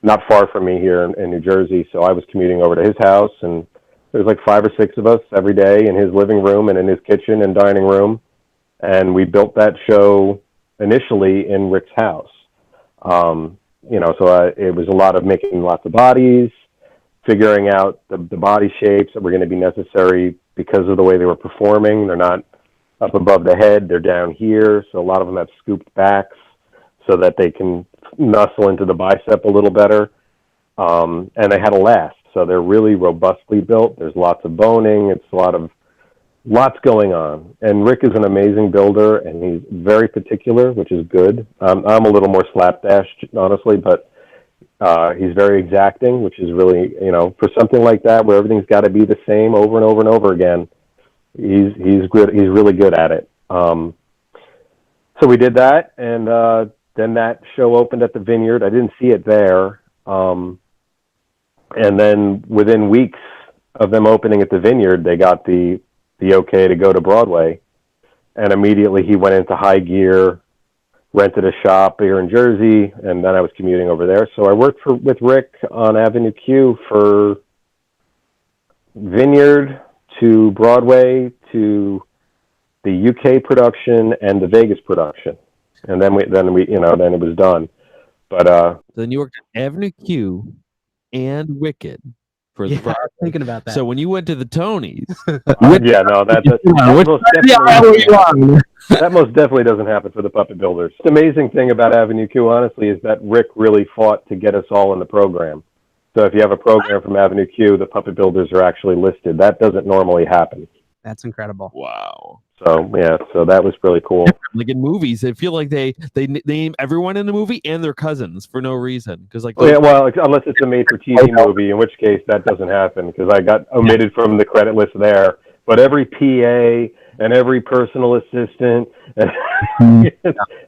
not far from me here in New Jersey, so I was commuting over to his house, and there was like 5 or 6 of us every day in his living room and in his kitchen and dining room, and we built that show initially in Rick's house. So it was a lot of making lots of bodies, figuring out the body shapes that were going to be necessary because of the way they were performing. They're not up above the head, they're down here, so a lot of them have scooped backs so that they can nuzzle into the bicep a little better. And they had to last, so they're really robustly built. There's lots of boning, it's lots going on. And Rick is an amazing builder, and he's very particular, which is good. I'm a little more slapdash, honestly, but he's very exacting, which is really, for something like that where everything's got to be the same over and over and over again. He's good. He's really good at it. So we did that, and then that show opened at the Vineyard. I didn't see it there, and then within weeks of them opening at the Vineyard, they got the okay to go to Broadway, and immediately he went into high gear, rented a shop here in Jersey, and then I was commuting over there. So I worked with Rick on Avenue Q for Vineyard to Broadway to the UK production and the Vegas production, and then then it was done. But So then you worked at Avenue Q and Wicked for the Yeah, I was thinking about that. So when you went to the Tonys, that most definitely doesn't happen for the puppet builders. The amazing thing about Avenue Q, honestly, is that Rick really fought to get us all in the program. So if you have a program from Avenue Q, the puppet builders are actually listed. That doesn't normally happen. That's incredible. wow. So yeah, so that was really cool. Like in movies, I feel like they name everyone in the movie and their cousins for no reason. Because Unless it's a made-for-TV movie, in which case that doesn't happen because I got omitted from the credit list there. But every PA and every personal assistant,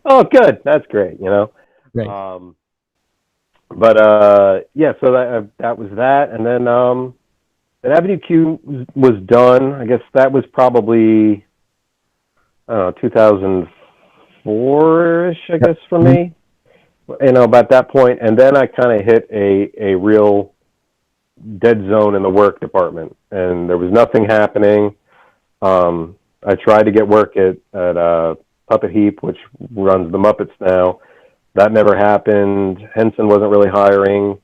oh, good, that's great, Right. So that was that, and then Avenue Q was done. I guess that was probably 2004-ish, I guess, for me. About that point, and then I kind of hit a real dead zone in the work department, and there was nothing happening. I tried to get work at Puppet Heap, which runs the Muppets now. That never happened. Henson wasn't really hiring.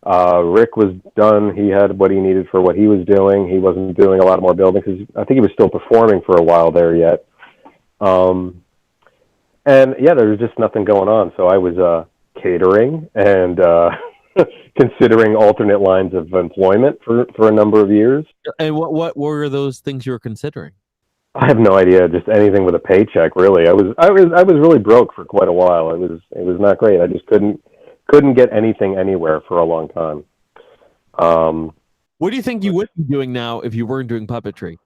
Rick was done. He had what he needed for what he was doing. He wasn't doing a lot more building because I think he was still performing for a while there yet. And yeah, there was just nothing going on. So I was catering and considering alternate lines of employment for a number of years. And what were those things you were considering? I have no idea. Just anything with a paycheck, really. I was really broke for quite a while. It was not great. I just couldn't get anything anywhere for a long time. What do you think you would be doing now if you weren't doing puppetry?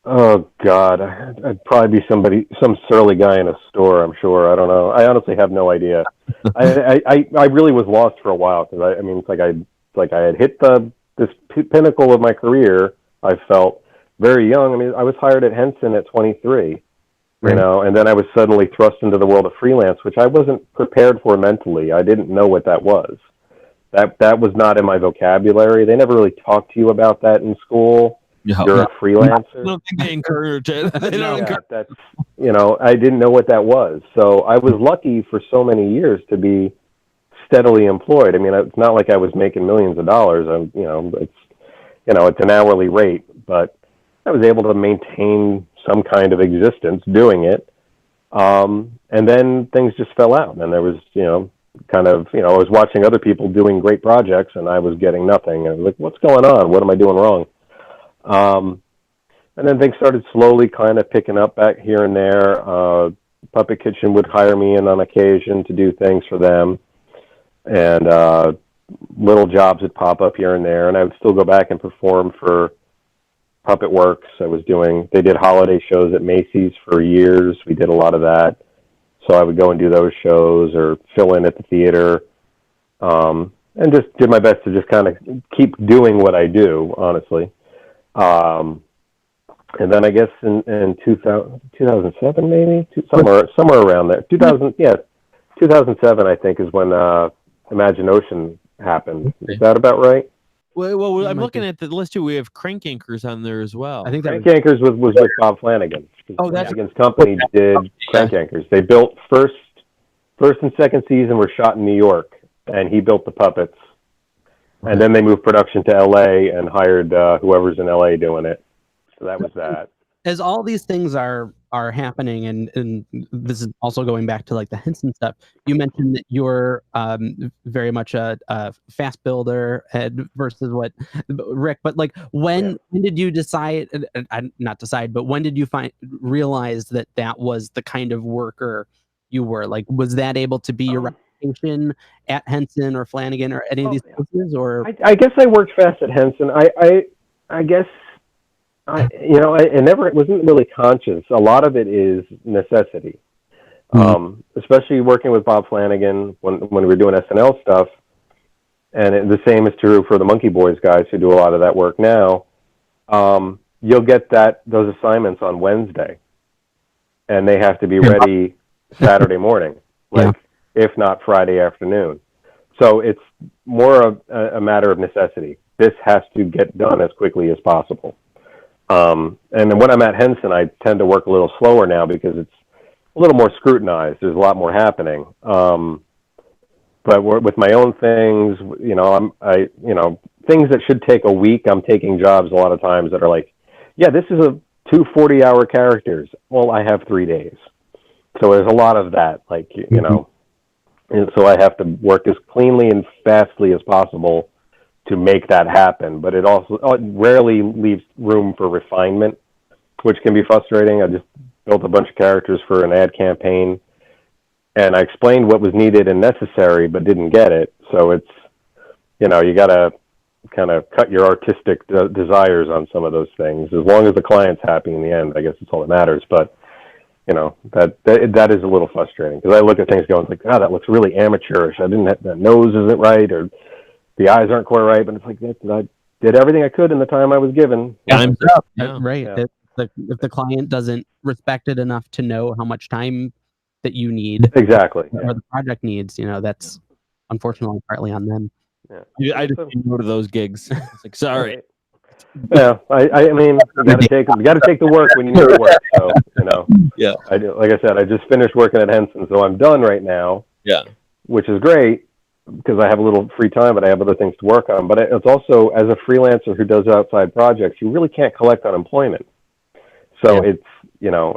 Oh God, I'd probably be some surly guy in a store. I'm sure. I don't know. I honestly have no idea. I really was lost for a while because it's like I had hit this pinnacle of my career. I felt very young. I mean, I was hired at Henson at 23, and then I was suddenly thrust into the world of freelance, which I wasn't prepared for mentally. I didn't know what that was. That was not in my vocabulary. They never really talked to you about that in school. You're a freelancer. I don't think they encourage it. I didn't know what that was. So I was lucky for so many years to be steadily employed. I mean, it's not like I was making millions of dollars. It's an hourly rate, but I was able to maintain some kind of existence doing it. And then things just fell out, and there was, I was watching other people doing great projects, and I was getting nothing. And I was like, what's going on? What am I doing wrong? And then things started slowly kind of picking up back here and there. Puppet Kitchen would hire me in on occasion to do things for them, and little jobs would pop up here and there, and I would still go back and perform for Puppet Works. They did holiday shows at Macy's for years. We did a lot of that. So I would go and do those shows or fill in at the theater, and just did my best to just kind of keep doing what I do, honestly. And then I guess in 2007, maybe somewhere around there. 2007, I think, is when ImaginOcean happened. Is that about right? Well, I'm looking at the list too. We have Crank Anchors on there as well. I think Crank Anchors was with Bob Flanagan. Flanagan's company did Crank Anchors. They built first and second season were shot in New York, and he built the puppets. And then they moved production to L.A. and hired whoever's in L.A. doing it. So that was that. As all these things are happening, and this is also going back to like the Henson stuff, you mentioned that you're very much a fast builder versus what Rick, but like when did you decide, not decide, but when did you realize that was the kind of worker you were? Like, was that able to be your reputation at Henson or Flanagan or any of these places? Or I guess I worked fast at Henson. I guess it wasn't really conscious. A lot of it is necessity. Especially working with Bob Flanagan when we were doing SNL stuff, and the same is true for the Monkey Boys guys who do a lot of that work now. You'll get those assignments on Wednesday, and they have to be ready Saturday morning, if not Friday afternoon. So it's more of a matter of necessity. This has to get done as quickly as possible. And then when I'm at Henson, I tend to work a little slower now because it's a little more scrutinized. There's a lot more happening. But with my own things, things that should take a week, I'm taking jobs a lot of times that are like, this is two 40-hour characters. Well, I have 3 days. So there's a lot of that, and so I have to work as cleanly and fastly as possible to make that happen, but it rarely leaves room for refinement, which can be frustrating. I just built a bunch of characters for an ad campaign, and I explained what was needed and necessary, but didn't get it. So it's, you got to kind of cut your artistic desires on some of those things. As long as the client's happy in the end, I guess it's all that matters. But, that is a little frustrating because I look at things going like, that looks really amateurish. That nose isn't right, or the eyes aren't quite right, but it's like, I did everything I could in the time I was given. Time's up. Right. Yeah. If the client doesn't respect it enough to know how much time that you need. Exactly. Or the project needs, that's unfortunately partly on them. Yeah. I just didn't go to those gigs. It's like, sorry. Yeah. I mean, you got to take the work when you need the work. So, Yeah. Like I said, I just finished working at Henson, so I'm done right now. Yeah. Which is great, because I have a little free time, but I have other things to work on. But it's also, as a freelancer who does outside projects, you really can't collect unemployment. So it's,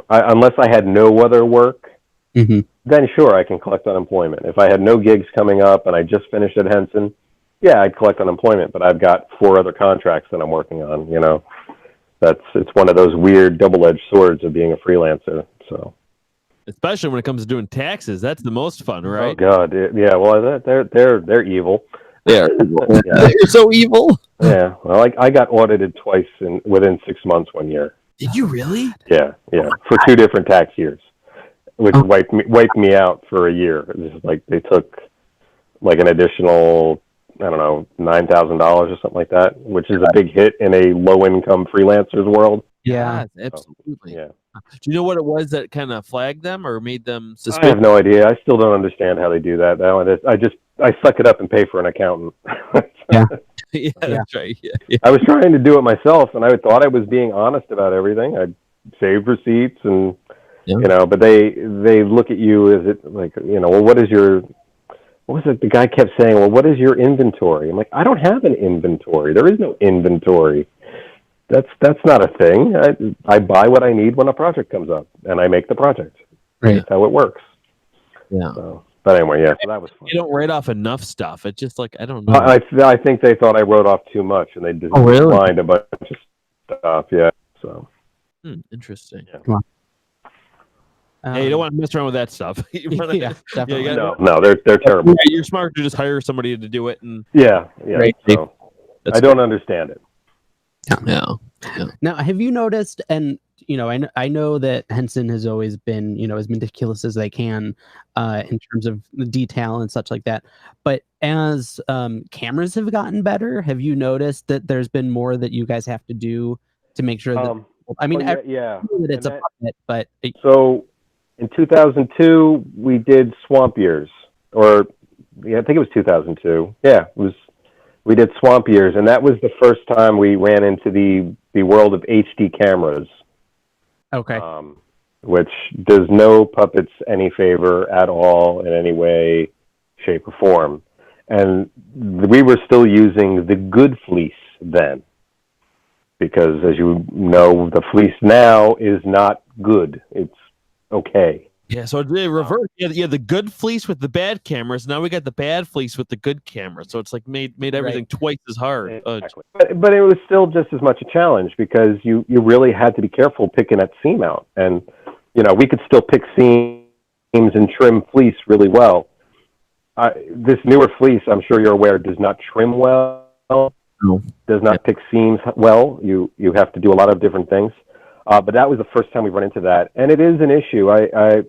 unless I had no other work, then sure, I can collect unemployment. If I had no gigs coming up and I just finished at Henson, I'd collect unemployment, but I've got 4 other contracts that I'm working on, It's one of those weird double-edged swords of being a freelancer, so. Especially when it comes to doing taxes, that's the most fun, right? Oh God, yeah. Well, they're evil. Yeah, they're so evil. Yeah. Well, I got audited twice within 6 months 1 year. Did you really? Yeah, for 2 different tax years, which wiped me out for a year. It was like they took like an additional, I don't know, $9,000 or something like that, which is a big hit in a low-income freelancer's world. Yeah, absolutely. Yeah. Do you know what it was that kind of flagged them or made them suspicious? I have no idea. I still don't understand how they do that. I suck it up and pay for an accountant. Yeah, that's right. Yeah. I was trying to do it myself, and I thought I was being honest about everything. I saved receipts, and but they look at you as it like, well, what is your what was it? The guy kept saying, well, what is your inventory? I'm like, I don't have an inventory. There is no inventory. That's not a thing. I buy what I need when a project comes up, and I make the project. Right. That's how it works. Yeah. So, but anyway, yeah, so that was fun. You don't write off enough stuff. It's just like, I don't know. I think they thought I wrote off too much, and they declined a bunch of stuff. Yeah. So. Interesting. Yeah. Hey, you don't want to mess around with that stuff. Yeah, definitely. No, they're terrible. Yeah, you're smart to just hire somebody to do it. And Yeah. Right. So, I don't understand it. Yeah. Now, have you noticed? And I know that Henson has always been as meticulous as they can in terms of the detail and such like that. But as cameras have gotten better, have you noticed that there's been more that you guys have to do to make sure that? I mean, yeah. that it's a puppet, but so. In 2002, we did Swamp Years, I think it was 2002. Yeah, we did Swamp Years, and that was the first time we ran into the world of HD cameras. Okay. Which does no puppets any favor at all in any way, shape, or form. And we were still using the good fleece then, because as you know, the fleece now is not good. It's okay. Yeah, so they reversed. Yeah, the good fleece with the bad cameras. Now we got the bad fleece with the good camera. So it's like made everything twice as hard. Exactly. But it was still just as much a challenge because you really had to be careful picking that seam out. And we could still pick seams and trim fleece really well. This newer fleece, I'm sure you're aware, does not trim well. No. Does not pick seams well. You have to do a lot of different things. But that was the first time we run into that, and it is an issue. I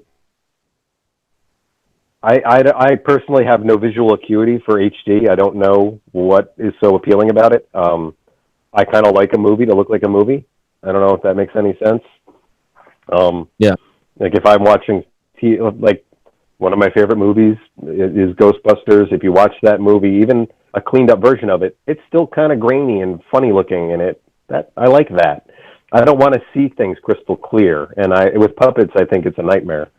personally have no visual acuity for HD. I don't know what is so appealing about it. I kind of like a movie to look like a movie. I don't know if that makes any sense. Yeah. Like if I'm watching, like one of my favorite movies is Ghostbusters. If you watch that movie, even a cleaned up version of it, it's still kind of grainy and funny looking, and I like that. I don't want to see things crystal clear, and with puppets, I think it's a nightmare.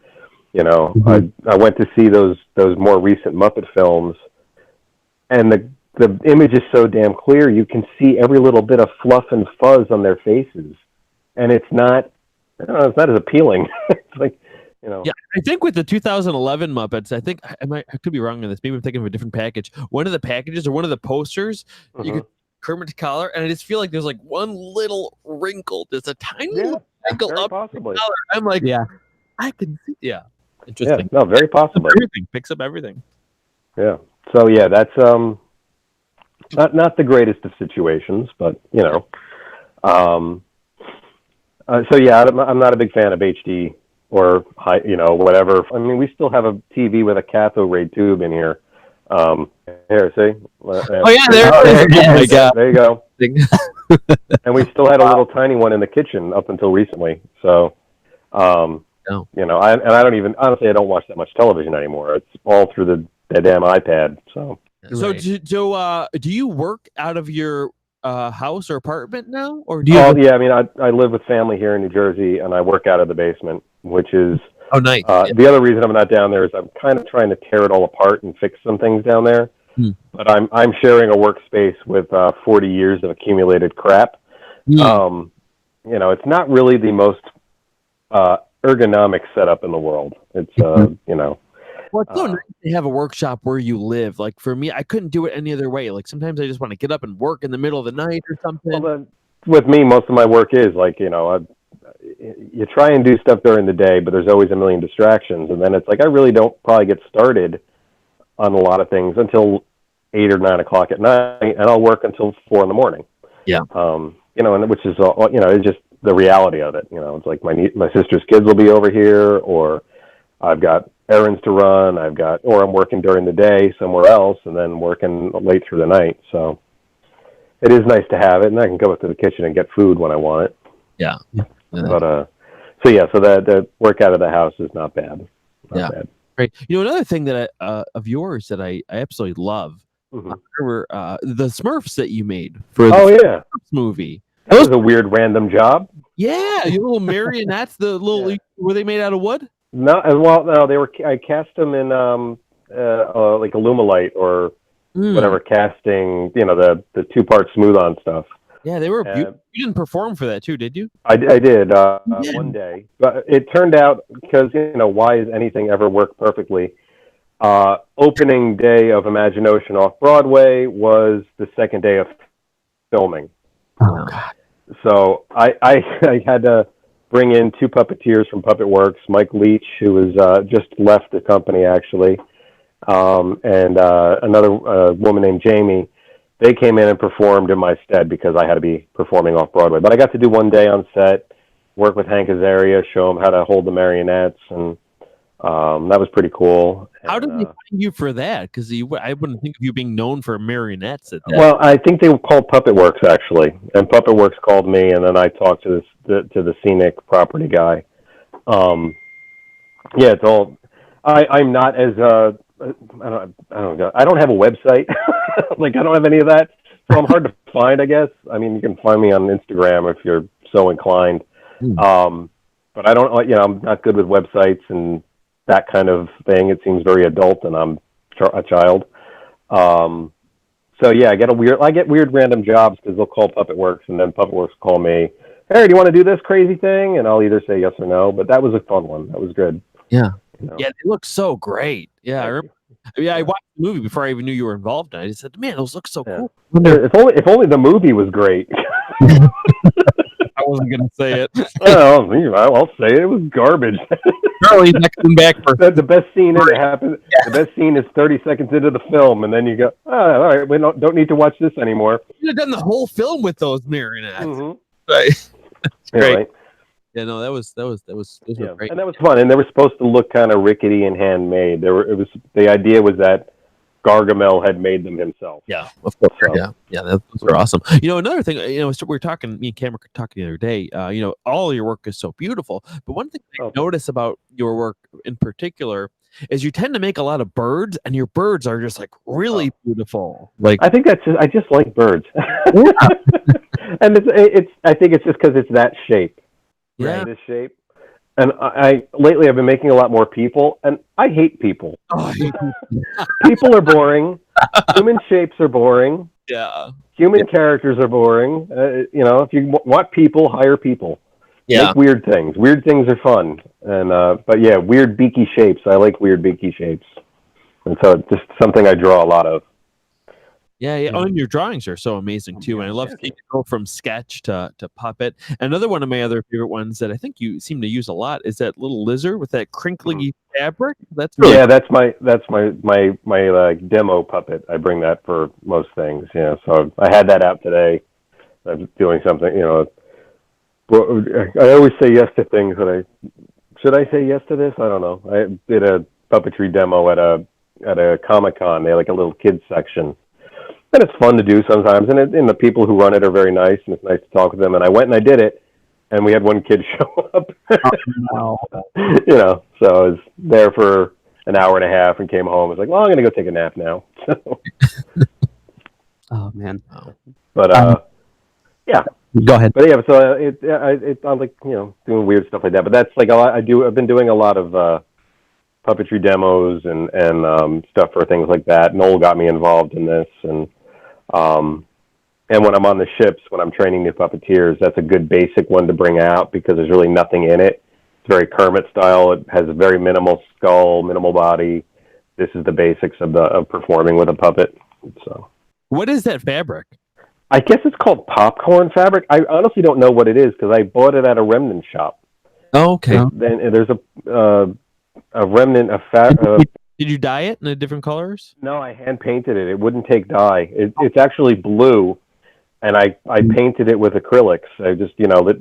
I went to see those more recent Muppet films, and the image is so damn clear you can see every little bit of fluff and fuzz on their faces, and it's not as appealing. It's like Yeah, I think with the 2011 Muppets, I could be wrong on this. Maybe I'm thinking of a different package. One of the packages or one of the posters, you could Kermit's collar, and I just feel like there's like one little wrinkle. There's a tiny little wrinkle up possibly. The collar. I'm like, I can see. Yeah, interesting. Yeah, no, very possible. Everything picks up everything. Yeah. So yeah, that's not the greatest of situations, but so yeah, I'm not a big fan of HD or high, whatever. I mean, we still have a TV with a cathode ray tube in here. Here, see? Oh yeah, there you go. And we still had a little tiny one in the kitchen up until recently. So, I don't even, honestly, I don't watch that much television anymore. It's all through the damn iPad. So do you work out of your house or apartment now, or do you? Yeah, I mean, I live with family here in New Jersey, and I work out of the basement, which is. Oh, nice. The other reason I'm not down there is I'm kind of trying to tear it all apart and fix some things down there. But I'm sharing a workspace with 40 years of accumulated crap. It's not really the most ergonomic setup in the world. It's Well, it's so nice to have a workshop where you live. Like for me, I couldn't do it any other way. Like sometimes I just want to get up and work in the middle of the night or something. Well, with me, most of my work is like you try and do stuff during the day, but there's always a million distractions. And then it's like, I really don't probably get started on a lot of things until 8 or 9 o'clock at night, and I'll work until 4 in the morning. Yeah. And which is, it's just the reality of it. It's like my sister's kids will be over here, or I've got errands to run. or I'm working during the day somewhere else and then working late through the night. So it is nice to have it, and I can go up to the kitchen and get food when I want it. Yeah. But so the work out of the house is not bad. Not bad. Right. Another thing that of yours that I absolutely love. I remember the Smurfs that you made for the Smurfs movie. That was a weird random job. Yeah, your little marionettes. The little were they made out of wood? No, they were. I cast them in like Alumilite or whatever casting, the 2-part smooth-on stuff. Yeah, they were beautiful. You didn't perform for that too, did you? I did one day, but it turned out because why does anything ever work perfectly? Opening day of ImaginOcean off Broadway was the second day of filming. Oh God! So I had to bring in 2 puppeteers from Puppet Works, Mike Leach, who was just left the company actually, and another woman named Jamie. They came in and performed in my stead because I had to be performing off Broadway. But I got to do one day on set, work with Hank Azaria, show him how to hold the marionettes, and that was pretty cool. How did they find you for that? Because I wouldn't think of you being known for marionettes at that. Well, I think they were called Puppet Works actually, and Puppet Works called me, and then I talked to the scenic property guy. Yeah, it's all. I'm not as I don't have a website. Like I don't have any of that, so I'm hard to find. I guess. I mean, you can find me on Instagram if you're so inclined. But I don't. I'm not good with websites and that kind of thing. It seems very adult, and I'm a child. So yeah, I get weird random jobs because they'll call Puppet Works, and then Puppet Works will call me. Hey, do you want to do this crazy thing? And I'll either say yes or no. But that was a fun one. That was good. Yeah. Yeah, they look so great. Yeah, I remember. Yeah, I watched the movie before I even knew you were involved. And I just said, "Man, those look so cool." If only the movie was great. I wasn't gonna say it. Well, I'll say it. It was garbage. Charlie's not coming back for the best scene ever happened. Yeah. The best scene is 30 seconds into the film, and then you go, "Oh, all right, we don't need to watch this anymore." You have done the whole film with those marionettes. Mm-hmm. Right. Great. Right. Yeah, no, that was great. And that was fun. And they were supposed to look kind of rickety and handmade. The idea was that Gargamel had made them himself. Yeah, of course. So. Yeah, those were awesome. Another thing, so we were talking. Me and Cameron were talking the other day. All your work is so beautiful. But one thing I notice about your work in particular is you tend to make a lot of birds, and your birds are just like really beautiful. Like I think I just like birds. And I think it's just because it's that shape. Yeah. Right, this shape. And lately I've been making a lot more people, and I hate people. People are boring. Human shapes are boring. Yeah. Human characters are boring. If you want people, hire people. Yeah. Make weird things. Weird things are fun. And but yeah, weird beaky shapes. I like weird beaky shapes. And so it's just something I draw a lot of. Yeah. Oh, and your drawings are so amazing too. And I love seeing you go from sketch to puppet. Another one of my other favorite ones that I think you seem to use a lot is that little lizard with that crinkly fabric. That's really that's my demo puppet. I bring that for most things. Yeah. So I had that out today. I'm doing something. I always say yes to things that should I say yes to this? I don't know. I did a puppetry demo at a Comic-Con. They had like a little kids section. And it's fun to do sometimes, and the people who run it are very nice, and it's nice to talk with them. And I went and I did it, and we had one kid show up. Oh, no. So I was there for an hour and a half and came home. I was like, well, I'm going to go take a nap now. Oh man. But yeah. Go ahead. But yeah, so I'm like doing weird stuff like that. But that's like I've been doing a lot of puppetry demos and stuff for things like that. Noel got me involved in this, and when I'm on the ships, when I'm training new puppeteers, that's a good basic one to bring out because there's really nothing in it. It's very Kermit style. It has a very minimal skull, minimal body. This is the basics of performing with a puppet. So, what is that fabric? I guess it's called popcorn fabric. I honestly don't know what it is because I bought it at a remnant shop. Oh, okay. Then there's a remnant of fabric. Did you dye it in the different colors? No, I hand painted it. It wouldn't take dye. It's actually blue, and I painted it with acrylics. I just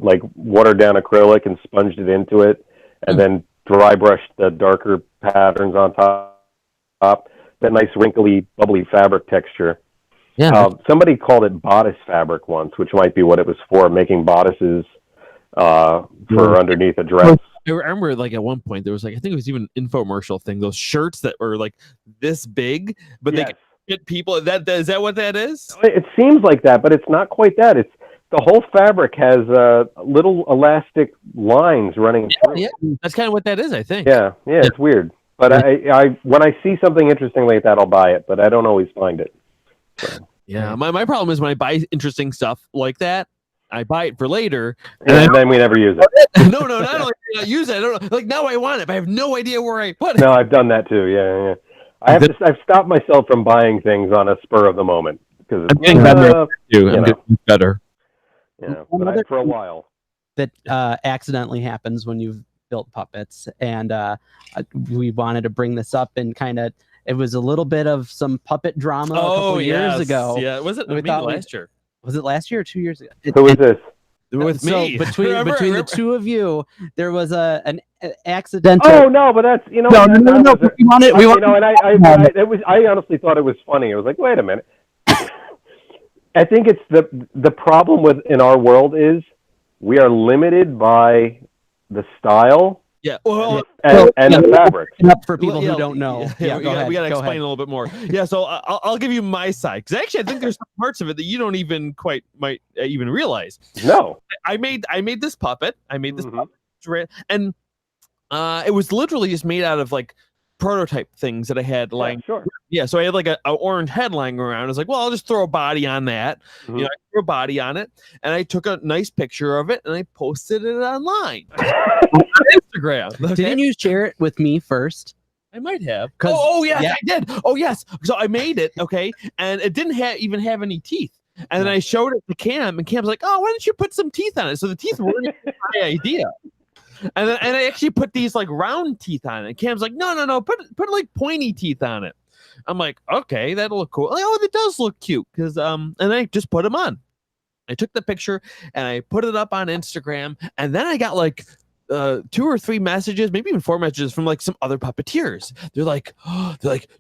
like watered down acrylic and sponged it into it, and then dry brushed the darker patterns on top. That nice wrinkly, bubbly fabric texture. Yeah. Somebody called it bodice fabric once, which might be what it was for, making bodices for underneath a dress. I remember like at one point there was like I think it was even an infomercial thing, those shirts that were like this big, but they could fit people. Is that what that is? It seems like that, but it's not quite that. It's the whole fabric has little elastic lines running through. Yeah, that's kind of what that is, I think. Yeah, it's weird. But I when I see something interesting like that, I'll buy it, but I don't always find it. So. Yeah, my problem is when I buy interesting stuff like that, I buy it for later, and then we never use it. no, not only do I not use it, I don't know. Like now I want it, but I have no idea where I put it. No, I've done that too. Yeah. I've stopped myself from buying things on a spur of the moment because I'm getting better. I'm getting better. But for a while. That accidentally happens when you've built puppets, and we wanted to bring this up and kind of. It was a little bit of some puppet drama a couple years ago. Yeah, was it? Maybe last year. Was it last year or 2 years ago? Who was this? With me. Between the two of you, there was an accidental. Oh no, but that's No. We want it. And I honestly thought it was funny. I was like, wait a minute. I think it's the problem in our world is we are limited by the style. Yeah, well, and the fabrics. For people who don't know, we got to explain a little bit more. Yeah, so I'll give you my side because actually I think there's some parts of it that you don't even might even realize. No, I made this puppet. Puppet, and it was literally just made out of like prototype things that I had lying. Sure. Yeah, so I had like an orange head lying around. I was like, well, I'll just throw a body on that. Mm-hmm. I threw a body on it, and I took a nice picture of it and I posted it online on Instagram. Okay? Didn't you share it with me first? I might have. Oh yes, I did. Oh yes. So I made it, okay, and it didn't even have any teeth. And then I showed it to Cam, and Cam's like, "Oh, why didn't you put some teeth on it?" So the teeth weren't my idea. And I actually put these like round teeth on it. Cam's like, no, put like pointy teeth on it. I'm like, okay, that'll look cool. Like, oh, it does look cute because and I just put them on. I took the picture and I put it up on Instagram, and then I got like 2 or 3 messages, maybe even 4 messages from like some other puppeteers. They're like,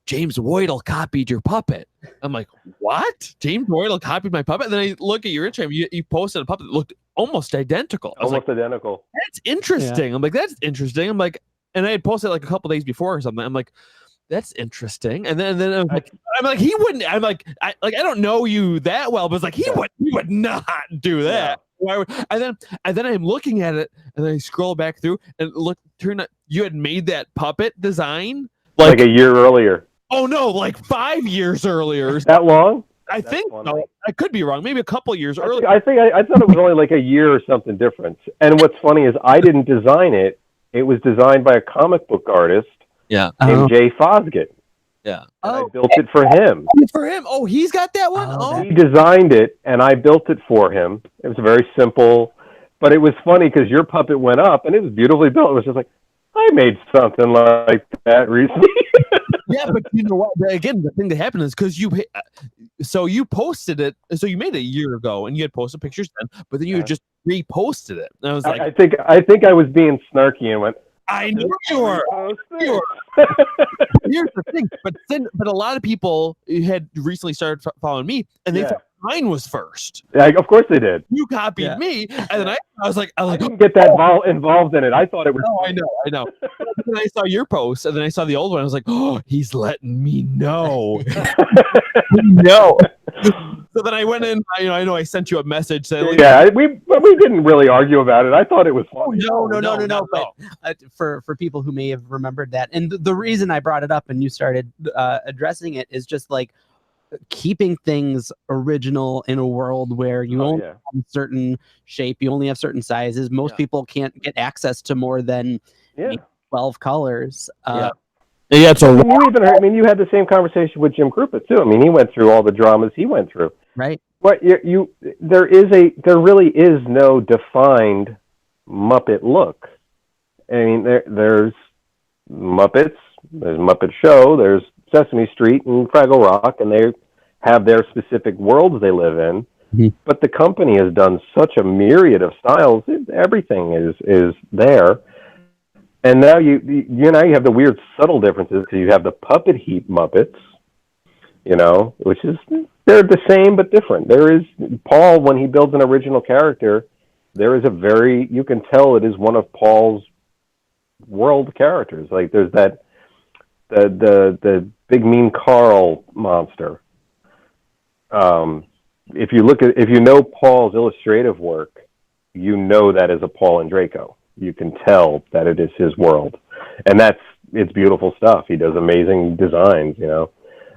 James Wojtal copied your puppet. I'm like, what? James Wojtal copied my puppet? And then I look at your Instagram. You posted a puppet that looked almost identical. I was almost like, identical. That's interesting. Yeah. I'm like, that's interesting. I'm like, and I had posted like a couple days before or something. I'm like, that's interesting. And then I'm like, he wouldn't. I'm like, I don't know you that well, but it's like he would not do that. Yeah. And then I'm looking at it, and then I scroll back through and turn out you had made that puppet design like a year earlier. Oh no, like 5 years earlier. That long? I think so. I could be wrong. Maybe a couple years earlier. I thought it was only like a year or something different. And what's funny is I didn't design it. It was designed by a comic book artist named Jay Fosgett. Yeah. I built it for him. For him? Oh, he's got that one? Oh. He designed it, and I built it for him. It was very simple. But it was funny because your puppet went up, and it was beautifully built. It was just like, I made something like that recently. Yeah, but you know what? Again, the thing that happened is because you posted it. So you made it a year ago, and you had posted pictures then, but then you had just reposted it. And I was like, I think I was being snarky and went, I knew you were. Here's the thing, but a lot of people had recently started following me, and they thought mine was first. Yeah, of course they did. You copied me, and then I was like, I didn't get that involved in it. I thought it was. No, I know. Then I saw your post, and then I saw the old one. I was like, oh, he's letting me know. No. So then I went in. I know I sent you a message saying, we didn't really argue about it. I thought it was funny. No. But for people who may have remembered that, and the reason I brought it up and you started addressing it is just like keeping things original in a world where you only have a certain shape, you only have certain sizes. Most people can't get access to more than 12 colors. Yeah, so you had the same conversation with Jim Krupa too. I mean, he went through all the dramas he went through. Right. But there really is no defined Muppet look. I mean, there's Muppets, there's Muppet Show, there's Sesame Street and Fraggle Rock, and they have their specific worlds they live in. Mm-hmm. But the company has done such a myriad of styles; everything is there. And now you have the weird subtle differences because you have the puppet heap Muppets, which is they're the same but different. There is Paul when he builds an original character. There is you can tell it is one of Paul's world characters. Like there's that the big mean Carl monster. If you know Paul's illustrative work, you know that is a Paul and Draco. You can tell that it is his world. and it's beautiful stuff. He does amazing designs,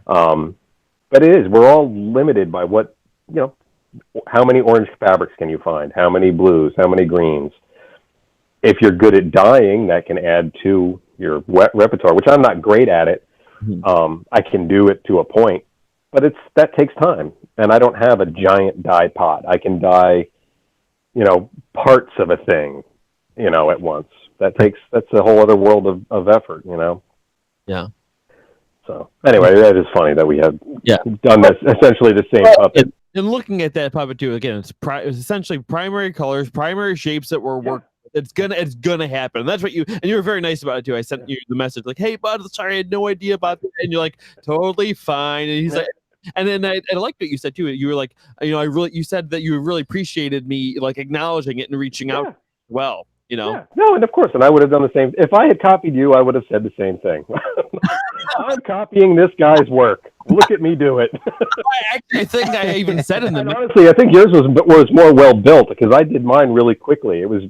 but it is, we're all limited by what, how many orange fabrics can you find? How many blues? How many greens? If you're good at dyeing, that can add to your repertoire, which I'm not great at it. I can do it to a point, but that takes time. And I don't have a giant dye pot. I can dye, parts of a thing, at once. That's a whole other world of effort, Yeah. So anyway, that is funny that we have done this, essentially the same puppet. And looking at that puppet too, again, it's essentially primary colors, primary shapes that were working. It's gonna happen. That's what you were very nice about it too. I sent you the message like, "Hey, bud, sorry, I had no idea about that," and you're like, "Totally fine." And he's like, and then I liked what you said too. You were like, you said that you really appreciated me like acknowledging it and reaching out. Well, Yeah. No, and of course, and I would have done the same. If I had copied you, I would have said the same thing. I'm copying this guy's work. Look at me do it. I think I even said in the. And honestly, I think yours was more well built because I did mine really quickly. It was,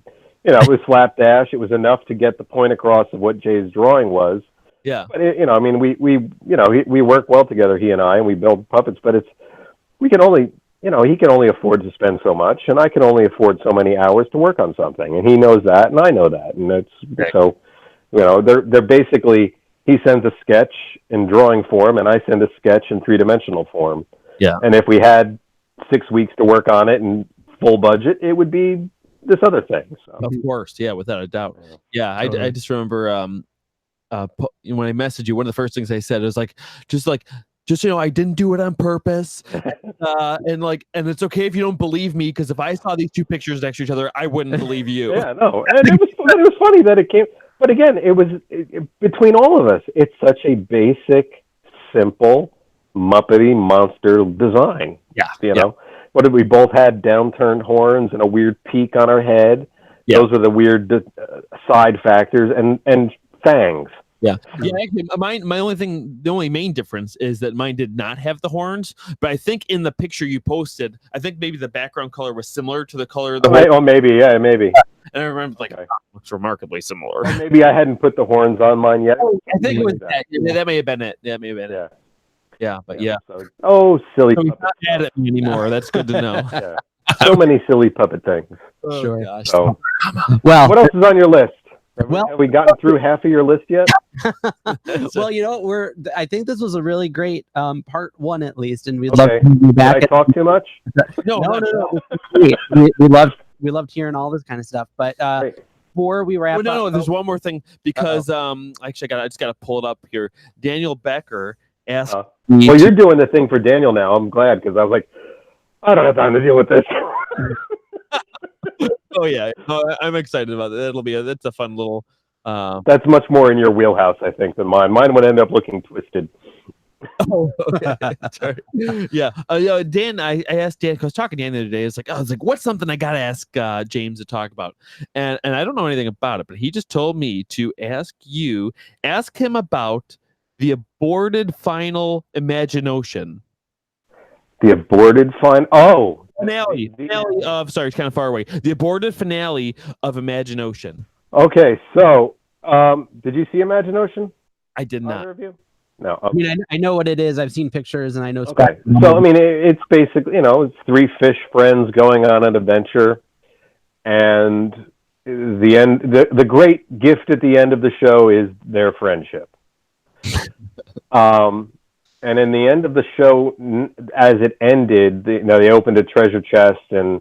it was slapdash. It was enough to get the point across of what Jay's drawing was. Yeah. But we work well together, he and I, and we build puppets. But we can only. He can only afford to spend so much, and I can only afford so many hours to work on something, and he knows that, and I know that, and so, they're basically, he sends a sketch in drawing form, and I send a sketch in three-dimensional form. Yeah. And if we had 6 weeks to work on it and full budget, it would be this other thing. So. Of course, yeah, without a doubt. Yeah, I just remember when I messaged you, one of the first things I said was just I didn't do it on purpose, and it's okay if you don't believe me, because if I saw these two pictures next to each other, I wouldn't believe you. Yeah, no, and it was funny that it came, but again, it was between all of us. It's such a basic, simple, Muppety monster design. Yeah, What did we both had downturned horns and a weird peak on our head? Yeah. Those are the weird side factors and fangs. Yeah. Actually, the only main difference is that mine did not have the horns, but I think in the picture you posted, I think maybe the background color was similar to the color of the horn. Oh, maybe. And I remember looks remarkably similar. Or maybe I hadn't put the horns on mine yet. I think it was that. That may have been it. That may have been it. Yeah, but yeah. So, silly. So he's not mad at me anymore. That's good to know. Yeah. So many silly puppet things. Oh, gosh. So, well, what else is on your list? Have we gotten through half of your list yet? Well, I think this was a really great part one, at least, and we'd love to be back. Did I talk too much? No. We loved hearing all this kind of stuff. But before we wrap up, there's one more thing, because actually I just got to pull it up here. Daniel Becker asked. Well, you're doing the thing for Daniel now. I'm glad, because I was like, I don't have time to deal with this. Oh yeah, I'm excited about it. That's a fun little. That's much more in your wheelhouse, I think, than mine. Mine would end up looking twisted. Oh, okay. Sorry. Yeah. Dan, I asked Dan, because I was talking to Dan the other day. I was like, what's something I gotta ask James to talk about? And I don't know anything about it, but he just told me to ask him about the aborted final ImaginOcean. The aborted final finale of, sorry, it's kind of far away. The aborted finale of ImaginOcean. Okay, so did you see ImaginOcean? I did not. No. Okay. I mean, I know what it is. I've seen pictures, and I know. Okay, so I mean, it's basically, it's three fish friends going on an adventure, and the end. The great gift at the end of the show is their friendship. And in the end of the show, as it ended, they opened a treasure chest, and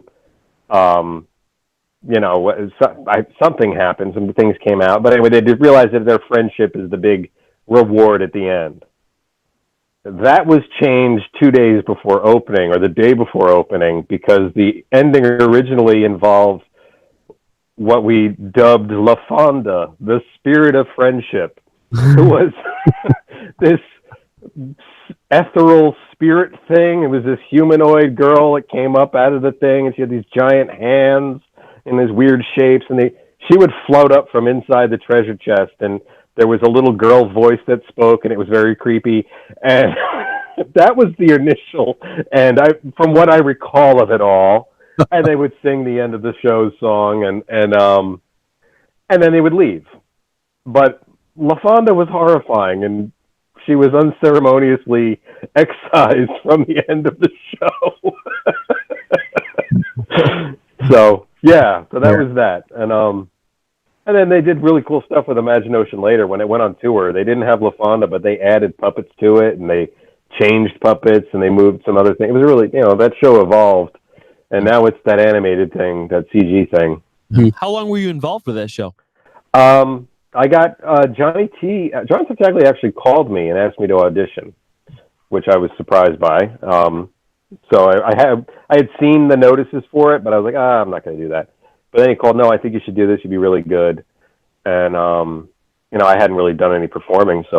something happened. Some things came out, but anyway, they did realize that their friendship is the big reward at the end. That was changed 2 days before opening, or the day before opening, because the ending originally involved what we dubbed La Fonda, the spirit of friendship, who was this ethereal spirit thing. It was this humanoid girl that came up out of the thing, and she had these giant hands in these weird shapes, and she would float up from inside the treasure chest, and there was a little girl voice that spoke, and it was very creepy. And that was the initial, and from what I recall of it all, and they would sing the end of the show's song, and then they would leave. But LaFonda was horrifying, and she was unceremoniously excised from the end of the show. So that was that, and then they did really cool stuff with ImaginOcean later when it went on tour. They didn't have LaFonda, but they added puppets to it, and they changed puppets, and they moved some other things. It was really, that show evolved, and now it's that animated thing, that CG thing. How long were you involved with that show? I got John Tartaglia actually called me and asked me to audition, which I was surprised by. So I had seen the notices for it, but I was like, I'm not going to do that. But then he called, no, I think you should do this. You'd be really good. And, I hadn't really done any performing, so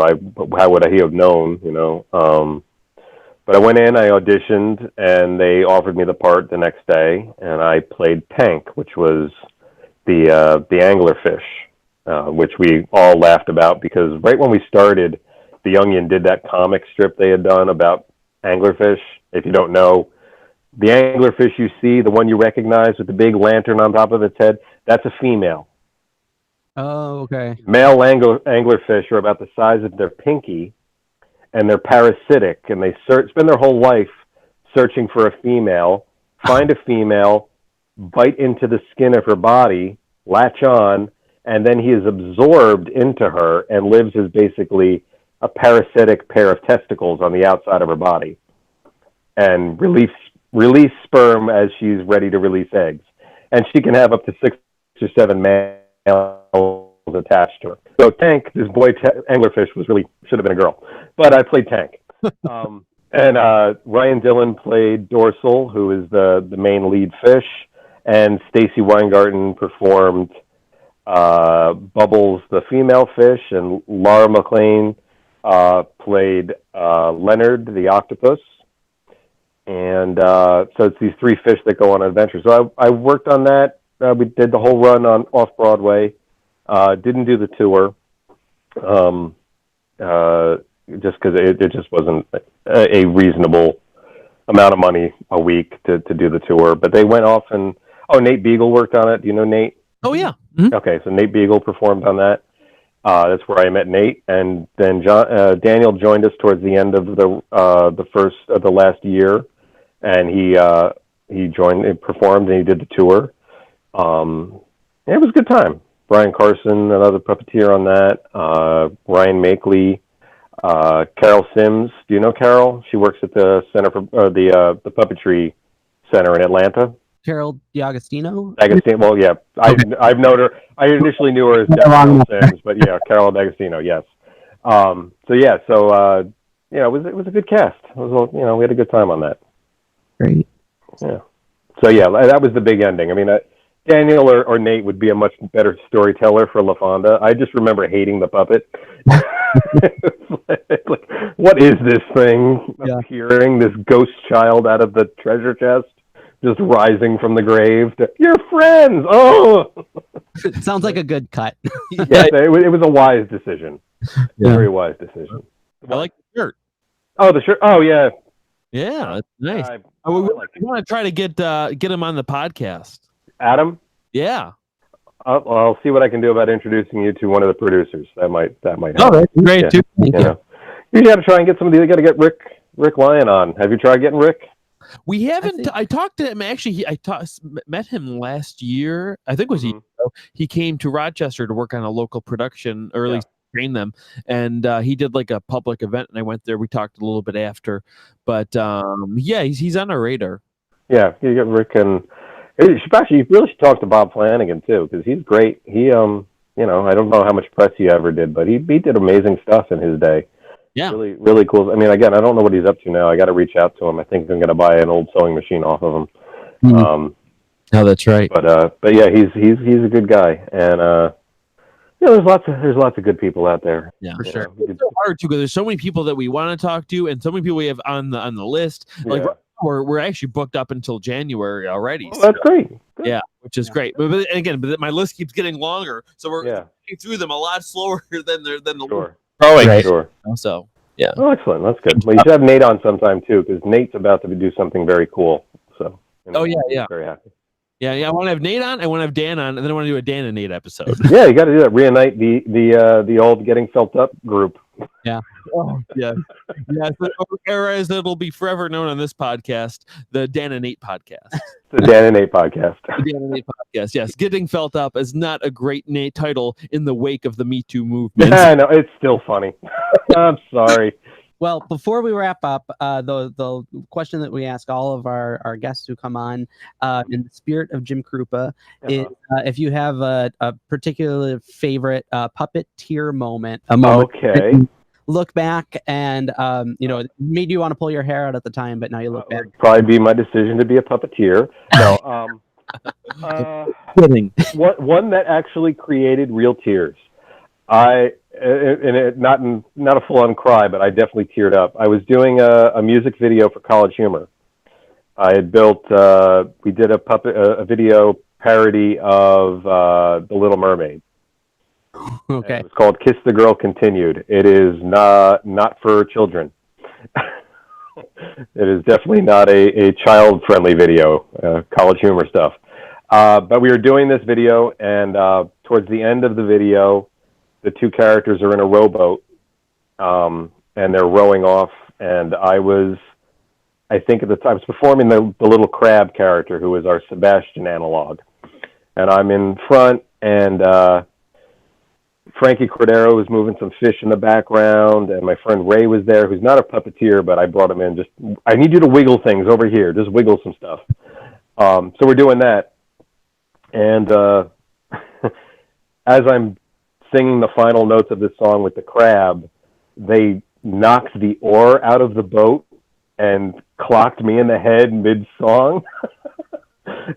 how would he have known, But I went in, I auditioned, and they offered me the part the next day, and I played Tank, which was the anglerfish, which we all laughed about because right when we started, The Onion did that comic strip they had done about anglerfish. If you don't know, the anglerfish you see, the one you recognize with the big lantern on top of its head, that's a female. Oh, okay. Male anglerfish are about the size of their pinky, and they're parasitic, and they spend their whole life searching for a female, find a female, bite into the skin of her body, latch on, and then he is absorbed into her and lives as basically a parasitic pair of testicles on the outside of her body, and release sperm as she's ready to release eggs. And she can have up to 6 or 7 males attached to her. So Tank, this boy anglerfish, should have been a girl, but I played Tank. And Ryan Dillon played Dorsal, who is the main lead fish, and Stacy Weingarten performed Bubbles, the female fish, and Laura McLean played Leonard, the octopus. And so it's these 3 fish that go on an adventure. So I worked on that. We did the whole run on off-Broadway. Didn't do the tour, just because it just wasn't a reasonable amount of money a week to do the tour. But they went off and, Nate Beagle worked on it. Do you know Nate? Oh, yeah. Mm-hmm. Okay, so Nate Beagle performed on that. That's where I met Nate, and then Daniel joined us towards the end of the last year, and he performed, and he did the tour. It was a good time. Brian Carson, another puppeteer on that. Ryan Makeley, Carol Sims. Do you know Carol? She works at the Center for the Puppetry Center in Atlanta. Carol D'Agostino? Well, yeah, I've known her. I initially knew her as Carol Sims, but yeah, Carol D'Agostino, yes. It was a good cast. We had a good time on that. Great. Yeah. So yeah, that was the big ending. I mean, Daniel or Nate would be a much better storyteller for LaFonda. I just remember hating the puppet. Like, what is this thing appearing? This ghost child out of the treasure chest? Just rising from the grave. You're friends. Oh, sounds like a good cut. Yeah, it was a wise decision. Very wise decision. I like the shirt. Oh, the shirt. Oh, yeah. Yeah, that's nice. I want to try to get him on the podcast. Adam? Yeah. I'll see what I can do about introducing you to one of the producers. That might help. Oh, that's great too. Thank you. You got to try and get somebody. You got to get Rick Lyon on. Have you tried getting Rick? We haven't. I talked to him actually. Met him last year. I think it was he came to Rochester to work on a local production, or at least train them, and he did like a public event, and I went there. We talked a little bit after, but he's on our radar. Yeah, you get Rick, and you really should talk to Bob Flanagan too, because he's great. He I don't know how much press he ever did, but he did amazing stuff in his day. Yeah, really, really cool. I mean, again, I don't know what he's up to now. I got to reach out to him. I think I'm going to buy an old sewing machine off of him. Oh, that's right. But yeah, he's a good guy, and there's lots of good people out there. Yeah, for sure. It's so hard too, because there's so many people that we want to talk to, and so many people we have on the list. Like we're actually booked up until January already. Oh, that's great. Good. Yeah, which is great. But again, my list keeps getting longer, so we're getting through them a lot slower than the sure. Right. Sure. So, yeah. Oh, excellent. That's good. Well, you should have Nate on sometime, too, because Nate's about to do something very cool. So, yeah. Very happy. Yeah. I want to have Nate on. I want to have Dan on, and then I want to do a Dan and Nate episode. Yeah, you got to do that. Reunite the old Getting Felt Up group. Oh, yeah. So, or as it'll be forever known on this podcast, the Dan and Nate podcast. The Dan and Nate podcast. The Dan and Nate podcast. Yes, Getting Felt Up is not a great Nate title in the wake of the Me Too movement. Yeah, I know. It's still funny. I'm sorry. Well, before we wrap up, the question that we ask all of our guests who come on, in the spirit of Jim Krupa, is if you have a particular favorite puppeteer moment, a moment that you look back and made you want to pull your hair out at the time, but now you look back. It would probably be my decision to be a puppeteer. No, one that actually created real tears. Not a full-on cry, but I definitely teared up. I was doing a music video for College Humor. I had built, we did a video parody of The Little Mermaid. Okay. It was called Kiss the Girl Continued. It is not for children. It is definitely not a child-friendly video, College Humor stuff. But we were doing this video, and towards the end of the video, the two characters are in a rowboat, and they're rowing off. And I think at the time, I was performing the little crab character, who was our Sebastian analog. And I'm in front, and Frankie Cordero was moving some fish in the background, and my friend Ray was there, who's not a puppeteer, but I brought him in. I need you to wiggle things over here. Just wiggle some stuff. So we're doing that. And as I'm singing the final notes of this song with the crab, they knocked the oar out of the boat and clocked me in the head mid-song.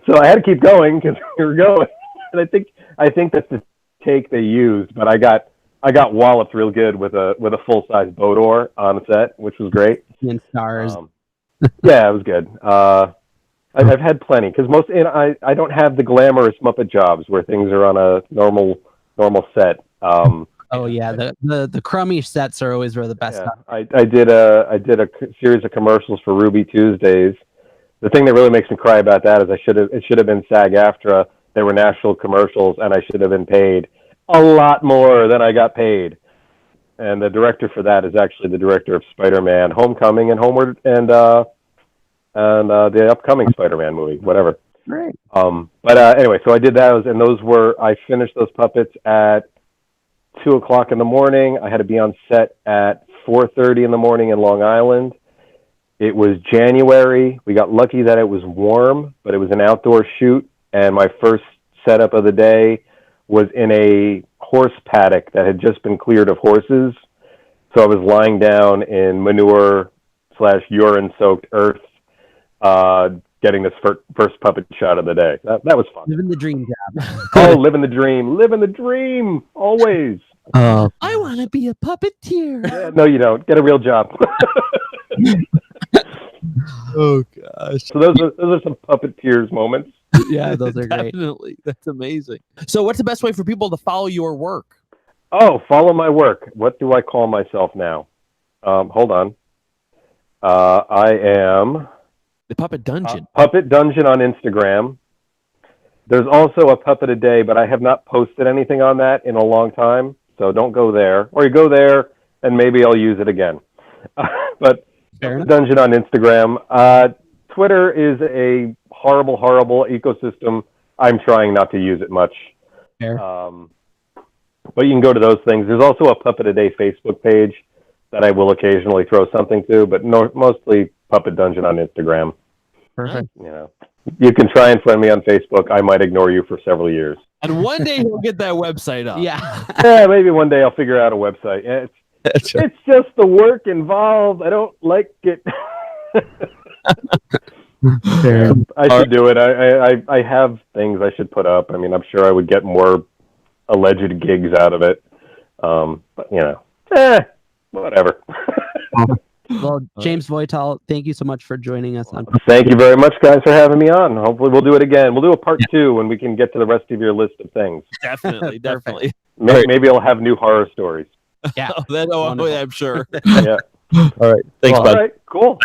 So I had to keep going because we were going. And I think that's the take they used, but I got walloped real good with a full-size boat oar on set, which was great. And stars. Yeah, it was good. I've had plenty because I don't have the glamorous Muppet jobs where things are on a normal set. The crummy sets are always where the best. Yeah, I did a series of commercials for Ruby Tuesdays. The thing that really makes me cry about that is it should have been SAG-AFTRA. They were national commercials, and I should have been paid a lot more than I got paid. And the director for that is actually the director of Spider-Man: Homecoming and Homeward, and the upcoming Spider-Man movie, whatever. Right. Anyway, so I did those, and I finished those puppets at 2:00 in the morning. I had to be on set at 4:30 in the morning in Long Island. It was January. We got lucky that it was warm, but it was an outdoor shoot, and my first setup of the day was in a horse paddock that had just been cleared of horses. So I was lying down in manure/urine-soaked earth, getting this first puppet shot of the day. That was fun. Living the dream job. Oh, living the dream, always. I want to be a puppeteer. Yeah, no, you don't. Get a real job. Oh gosh. So those are some puppeteers moments. Yeah, those are great. Definitely. That's amazing. So what's the best way for people to follow your work? Oh, follow my work. What do I call myself now? Hold on. I am The Puppet Dungeon. Puppet Dungeon on Instagram. There's also a Puppet a Day, but I have not posted anything on that in a long time, so don't go there. Or you go there, and maybe I'll use it again. But Puppet Dungeon on Instagram. Twitter is a horrible ecosystem. I'm trying not to use it much. Fair. But you can go to those things. There's also a Puppet a Day Facebook page that I will occasionally throw something to, but mostly Puppet Dungeon on Instagram. Perfect. You can try and friend me on Facebook. I might ignore you for several years. And one day he'll get that website up. Yeah. Maybe one day I'll figure out a website. It's just the work involved. I don't like it. I should do it. I have things I should put up. I mean, I'm sure I would get more alleged gigs out of it. But whatever. Well, James Wojtal, thank you so much for joining us on. Thank you very much, guys, for having me on. Hopefully, we'll do it again. We'll do a part 2 when we can get to the rest of your list of things. Definitely. Maybe I'll have new horror stories. Yeah. I'm sure. Yeah. All right. Thanks, bud. All right. Cool.